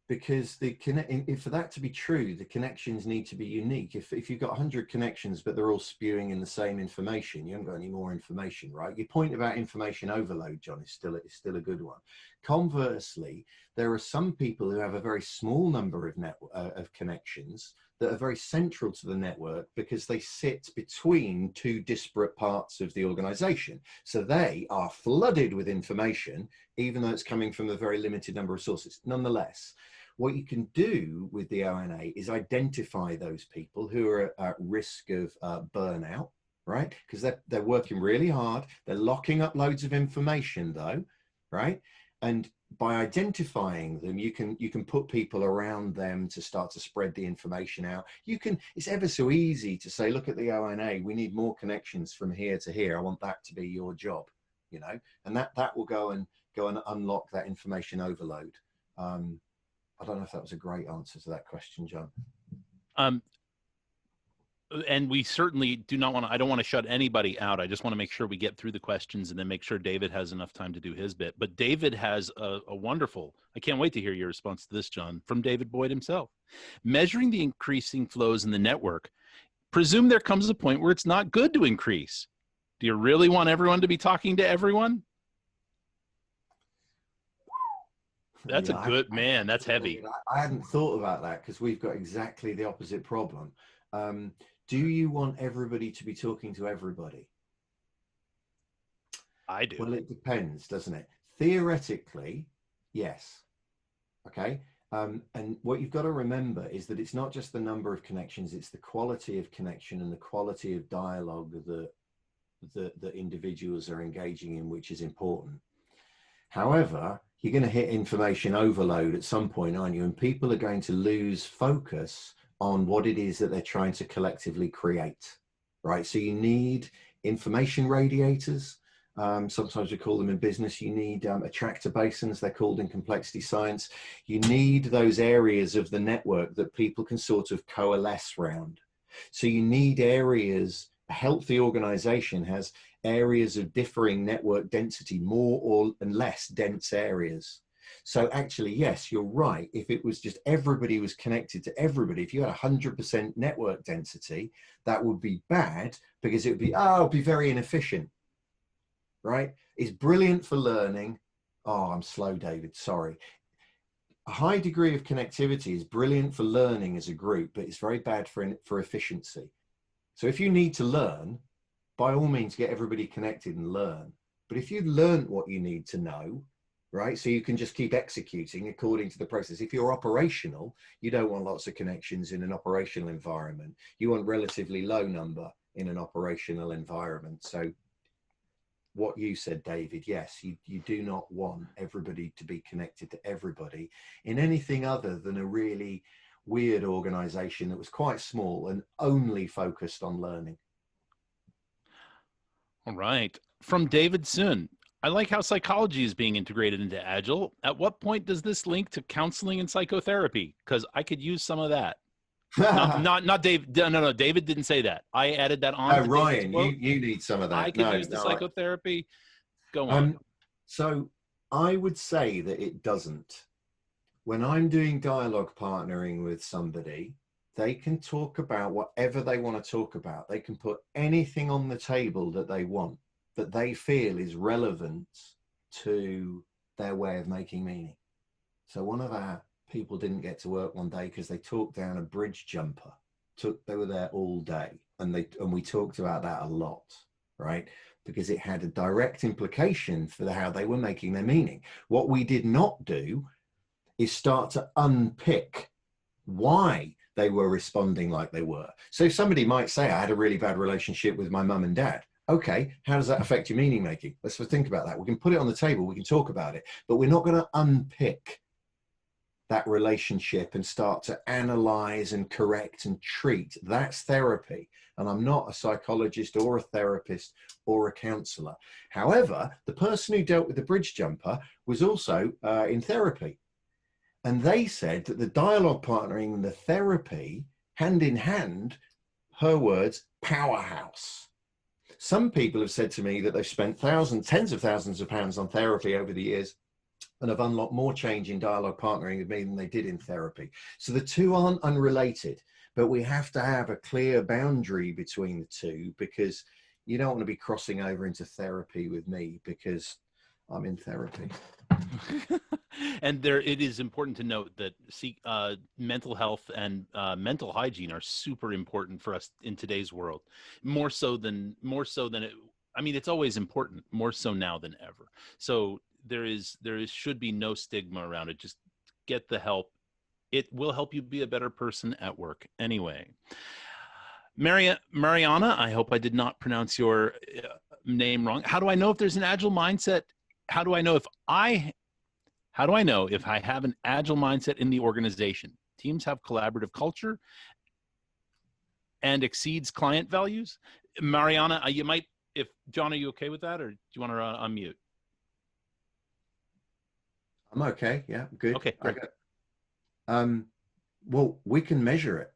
Because for that to be true, the connections need to be unique. If you've got 100 connections, but they're all spewing in the same information, you haven't got any more information, right? Your point about information overload, John, is still a good one. Conversely, there are some people who have a very small number of connections that are very central to the network because they sit between two disparate parts of the organization. So they are flooded with information, even though it's coming from a very limited number of sources. Nonetheless, what you can do with the ONA is identify those people who are at risk of burnout, right? Because they're working really hard. They're locking up loads of information though, right? And by identifying them, you can put people around them to start to spread the information out. It's ever so easy to say, look at the ONA, we need more connections from here to here. I want that to be your job, and that will go and unlock that information overload. I don't know if that was a great answer to that question, John. And we certainly do not want to, I don't want to shut anybody out. I just want to make sure we get through the questions and then make sure David has enough time to do his bit. But David has a wonderful, I can't wait to hear your response to this, John, from David Boyd himself. Measuring the increasing flows in the network, presume there comes a point where it's not good to increase. Do you really want everyone to be talking to everyone? That's Yeah, a good, man, that's heavy. I hadn't thought about that because we've got exactly the opposite problem. Do you want everybody to be talking to everybody? I do. Well, it depends, doesn't it? Theoretically, yes. Okay. And what you've got to remember is that it's not just the number of connections, it's the quality of connection and the quality of dialogue that individuals are engaging in, which is important. However, you're going to hit information overload at some point, aren't you? And people are going to lose focus on what it is that they're trying to collectively create, right? So you need information radiators. Sometimes we call them in business. You need attractor basins, they're called in complexity science. You need those areas of the network that people can sort of coalesce around. So you need areas, a healthy organization has areas of differing network density, more and less dense areas. So actually, yes, you're right. If it was just everybody was connected to everybody, if you had 100% network density, that would be bad because it would be, it'd be very inefficient, right? It's brilliant for learning. Oh, I'm slow, David, sorry. A high degree of connectivity is brilliant for learning as a group, but it's very bad for efficiency. So if you need to learn, by all means, get everybody connected and learn. But if you've learned what you need to know, right, so you can just keep executing according to the process. If you're operational, you don't want lots of connections in an operational environment. You want relatively low number in an operational environment. So what you said, David, yes, you do not want everybody to be connected to everybody in anything other than a really weird organization that was quite small and only focused on learning. All right. From David Sun, I like how psychology is being integrated into Agile. At what point does this link to counseling and psychotherapy? Because I could use some of that. not Dave. No, David didn't say that. I added that on. Oh, Ryan, you need some of that. I could use the psychotherapy. Go on. So I would say that it doesn't. When I'm doing dialogue partnering with somebody, they can talk about whatever they want to talk about. They can put anything on the table that they want, that they feel is relevant to their way of making meaning. So one of our people didn't get to work one day because they talked down a bridge jumper. They were there all day, and we talked about that a lot, right? Because it had a direct implication for how they were making their meaning. What we did not do is start to unpick why they were responding like they were. So somebody might say, I had a really bad relationship with my mum and dad. Okay, how does that affect your meaning making? Let's think about that. We can put it on the table, we can talk about it, but we're not going to unpick that relationship and start to analyze and correct and treat. That's therapy. And I'm not a psychologist or a therapist or a counselor. However, the person who dealt with the bridge jumper was also in therapy. And they said that the dialogue partnering and the therapy, hand in hand, her words, powerhouse. Some people have said to me that they've spent tens of thousands of pounds on therapy over the years and have unlocked more change in dialogue partnering with me than they did in therapy. So the two aren't unrelated, but we have to have a clear boundary between the two, because you don't want to be crossing over into therapy with me because I'm in therapy. And it is important to note that mental health and mental hygiene are super important for us in today's world, more so than it. I mean, it's always important, more so now than ever. So there should be no stigma around it. Just get the help. It will help you be a better person at work. Anyway, Mariana, I hope I did not pronounce your name wrong. How do I know if there's an agile mindset? How do I know if I have an agile mindset in the organization? Teams have collaborative culture and exceeds client values. Mariana, you might, if John, are you okay with that, or do you want to unmute? I'm okay. Yeah, good. Okay, great. Well, we can measure it,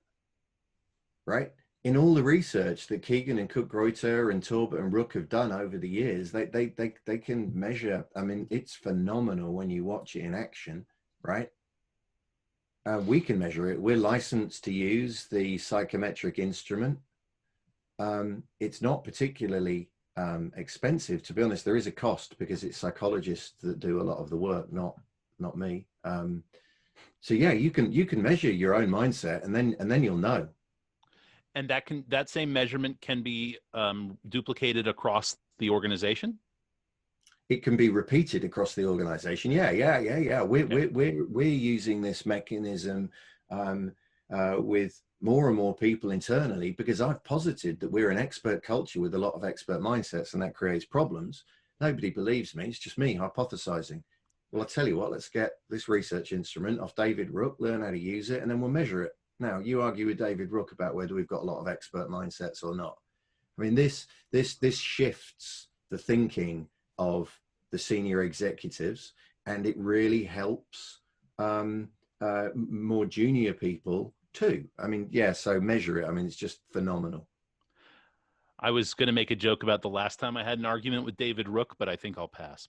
right? In all the research that Keegan and Cook-Greuter and Torbert and Rook have done over the years, they can measure. I mean, it's phenomenal when you watch it in action, right? We can measure it. We're licensed to use the psychometric instrument. It's not particularly expensive, to be honest. There is a cost because it's psychologists that do a lot of the work, not me. So yeah, you can measure your own mindset, and then you'll know. And that same measurement can be duplicated across the organization. It can be repeated across the organization. Yeah. Okay. We're using this mechanism with more and more people internally, because I've posited that we're an expert culture with a lot of expert mindsets, and that creates problems. Nobody believes me. It's just me hypothesizing. Well, I'll tell you what, let's get this research instrument off David Rook, learn how to use it, and then we'll measure it. Now, you argue with David Rook about whether we've got a lot of expert mindsets or not. I mean, this shifts the thinking of the senior executives, and it really helps more junior people too. I mean, yeah, so measure it. I mean, it's just phenomenal. I was going to make a joke about the last time I had an argument with David Rook, but I think I'll pass.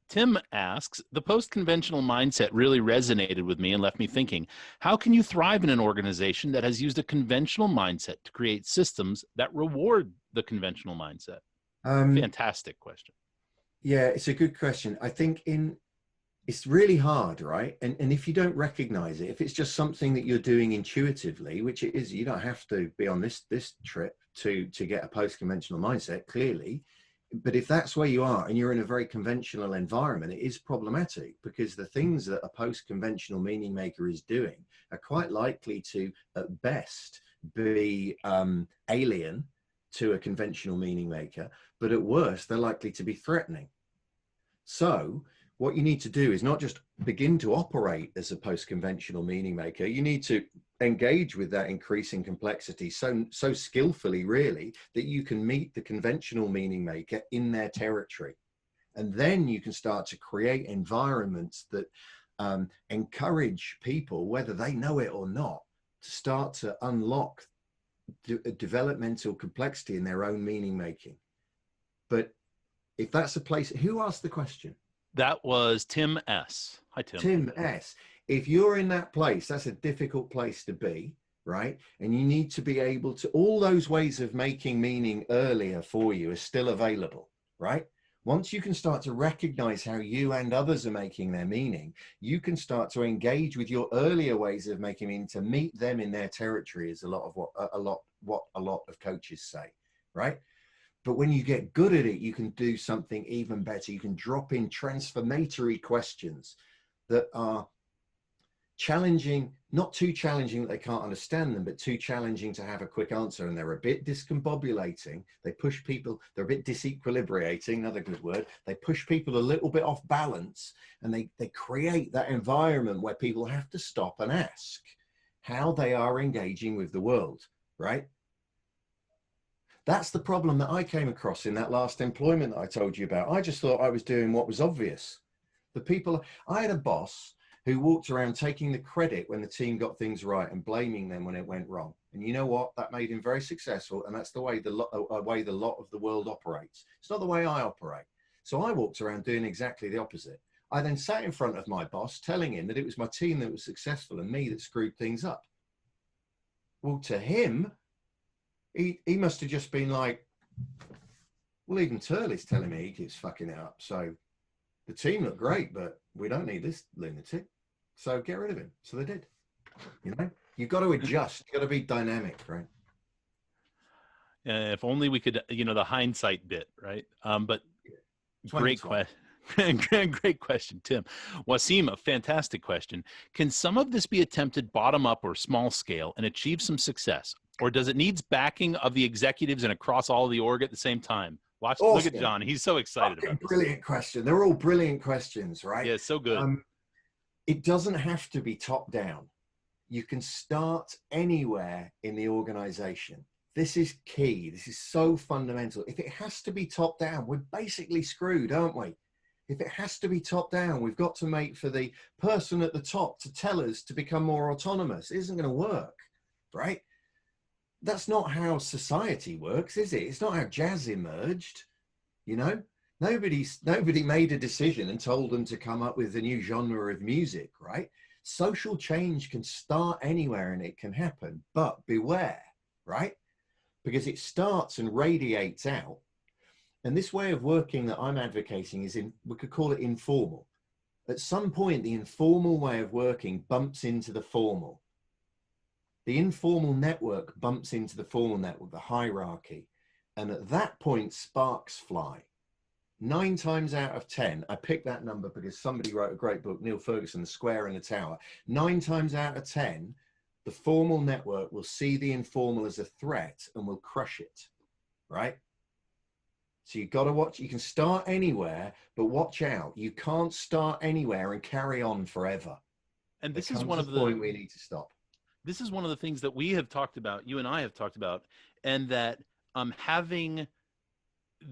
Tim asks, the post-conventional mindset really resonated with me and left me thinking, how can you thrive in an organization that has used a conventional mindset to create systems that reward the conventional mindset? Fantastic question. Yeah, it's a good question. I think it's really hard, right? And if you don't recognize it, if it's just something that you're doing intuitively, which it is, you don't have to be on this trip to get a post-conventional mindset, clearly. But if that's where you are and you're in a very conventional environment, it is problematic, because the things that a post-conventional meaning maker is doing are quite likely to, at best, be alien to a conventional meaning maker, but at worst, they're likely to be threatening. So what you need to do is not just begin to operate as a post-conventional meaning maker. You need to engage with that increasing complexity so skillfully, really, that you can meet the conventional meaning maker in their territory. And then you can start to create environments that encourage people, whether they know it or not, to start to unlock developmental complexity in their own meaning making. But if that's a place, who asked the question? That was Tim S. Hi, Tim. Tim S. If you're in that place, that's a difficult place to be, right? And you need to be able to, all those ways of making meaning earlier for you are still available, right? Once you can start to recognize how you and others are making their meaning, you can start to engage with your earlier ways of making meaning to meet them in their territory, is a lot of coaches say, right? But when you get good at it, you can do something even better. You can drop in transformatory questions that are challenging, not too challenging that they can't understand them, but too challenging to have a quick answer. And they're a bit discombobulating. They push people, they're a bit disequilibrating, another good word. They push people a little bit off balance, and they create that environment where people have to stop and ask how they are engaging with the world, right? That's the problem that I came across in that last employment that I told you about. I just thought I was doing what was obvious. I had a boss who walked around taking the credit when the team got things right and blaming them when it went wrong. And you know what? That made him very successful. And that's the way the lot of the world operates. It's not the way I operate. So I walked around doing exactly the opposite. I then sat in front of my boss telling him that it was my team that was successful and me that screwed things up. Well, to him, he must have just been like, well, even Turley's telling me he keeps fucking it up. So the team looked great, but we don't need this lunatic. So get rid of him. So they did. You know, you've got to adjust. You've got to be dynamic, right? If only we could, the hindsight bit, right? But great question. Great question, Tim. Wasim, a fantastic question. Can some of this be attempted bottom up or small scale and achieve some success? Or does it needs backing of the executives and across all of the org at the same time? Awesome. Look at John. He's so excited about this. Brilliant question. They're all brilliant questions, right? Yeah, so good. It doesn't have to be top down. You can start anywhere in the organization. This is key. This is so fundamental. If it has to be top down, we're basically screwed, aren't we? If it has to be top down, we've got to make for the person at the top to tell us to become more autonomous. It isn't going to work, right? That's not how society works, is it? It's not how jazz emerged, you know? Nobody made a decision and told them to come up with a new genre of music, right? Social change can start anywhere and it can happen, but beware, right? Because it starts and radiates out. And this way of working that I'm advocating is we could call it informal. At some point, the informal way of working bumps into the formal. The informal network bumps into the formal network, the hierarchy. And at that point, sparks fly. 9 times out of 10, I picked that number because somebody wrote a great book, Neil Ferguson, The Square and the Tower. 9 times out of 10, the formal network will see the informal as a threat and will crush it, right? So you've got to watch. You can start anywhere, but watch out. You can't start anywhere and carry on forever. And this There is comes one a of the point we need to stop. This is one of the things that we have talked about, you and I have talked about, and that having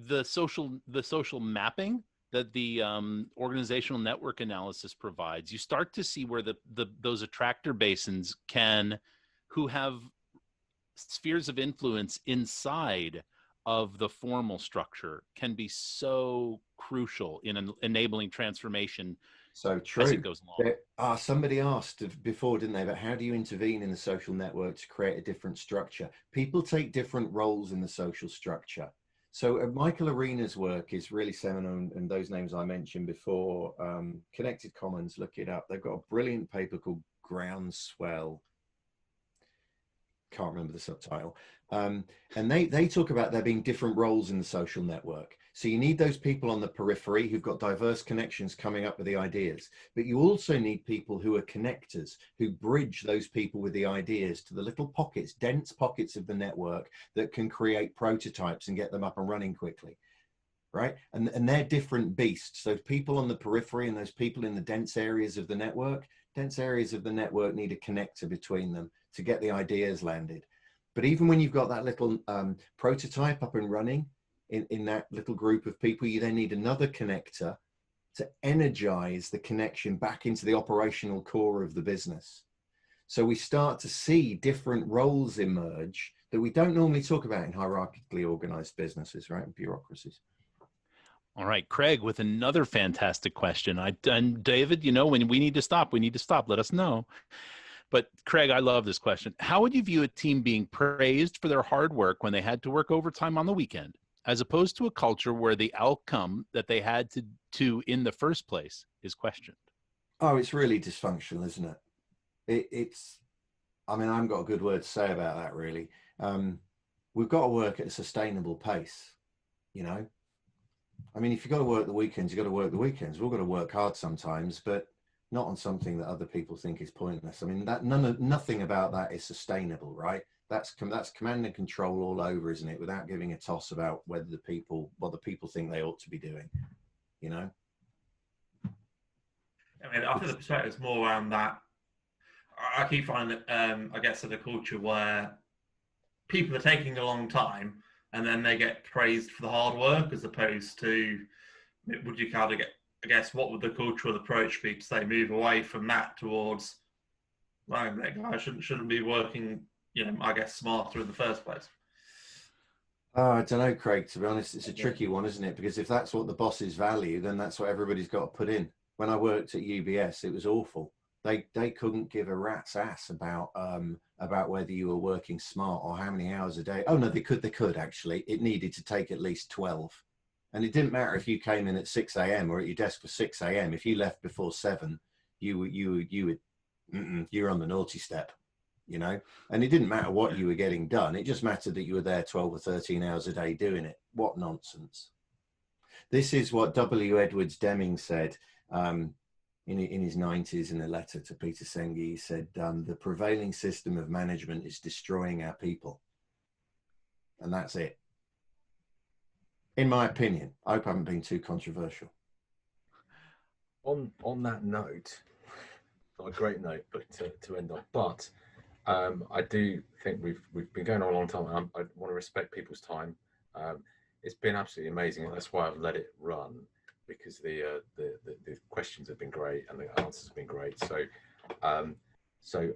the social mapping that the organizational network analysis provides, you start to see where those attractor basins who have spheres of influence inside of the formal structure can be so crucial in enabling transformation. So true. As it goes along. Somebody asked before, didn't they, about how do you intervene in the social network to create a different structure? People take different roles in the social structure. So Michael Arena's work is really seminal, and those names I mentioned before, Connected Commons, look it up. They've got a brilliant paper called Groundswell. Can't remember the subtitle. And they talk about there being different roles in the social network. So you need those people on the periphery who've got diverse connections coming up with the ideas, but you also need people who are connectors, who bridge those people with the ideas to the little pockets, dense pockets of the network that can create prototypes and get them up and running quickly, right? And they're different beasts. So people on the periphery and those people in the dense areas of the network need a connector between them to get the ideas landed. But even when you've got that little prototype up and running in that little group of people, you then need another connector to energize the connection back into the operational core of the business. So we start to see different roles emerge that we don't normally talk about in hierarchically organized businesses, right? And bureaucracies. All right, Craig, with another fantastic question. And David, when we need to stop, let us know. But Craig, I love this question. How would you view a team being praised for their hard work when they had to work overtime on the weekend, as opposed to a culture where the outcome that they had to in the first place is questioned? Oh, it's really dysfunctional, isn't it? I haven't got a good word to say about that, really. We've got to work at a sustainable pace, if you've got to work the weekends, you've got to work the weekends. We've got to work hard sometimes, but not on something that other people think is pointless. Nothing about that is sustainable, right? That's command and control all over, isn't it? Without giving a toss about what the people think they ought to be doing, I think the perspective is more around that. I keep finding that, I guess, in a culture where people are taking a long time and then they get praised for the hard work, as opposed to, would you kind of get, I guess, what would the cultural approach be to say move away from that towards, well, that guy shouldn't be working, I guess, smarter in the first place? I don't know, Craig, to be honest, it's a tricky one, isn't it? Because if that's what the bosses value, then that's what everybody's got to put in. When I worked at UBS, it was awful. They couldn't give a rat's ass about whether you were working smart or how many hours a day. Oh no, they could actually. It needed to take at least 12. And it didn't matter if you came in at 6 a.m. or at your desk for 6 a.m. If you left before 7, you were on the naughty step, and it didn't matter what you were getting done. It just mattered that you were there 12 or 13 hours a day doing it. What nonsense. This is what W. Edwards Deming said in his 90s in a letter to Peter Senge. He said, the prevailing system of management is destroying our people. And that's it. In my opinion. I hope I haven't been too controversial. On that note, not a great note, but to end on. But I do think we've been going on a long time. And I want to respect people's time. It's been absolutely amazing. That's why I've let it run. because the questions have been great and the answers have been great. So so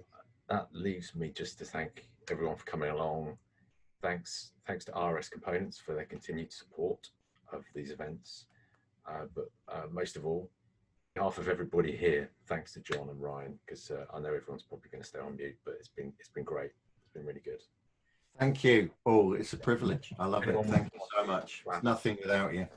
that leaves me just to thank everyone for coming along. Thanks to RS Components for their continued support of these events. But most of all, on behalf of everybody here, thanks to John and Ryan, because I know everyone's probably going to stay on mute, but it's been great. It's been really good. Thank you, Paul. It's a privilege. I love it. Anyone Thank you so much. It's nothing without you.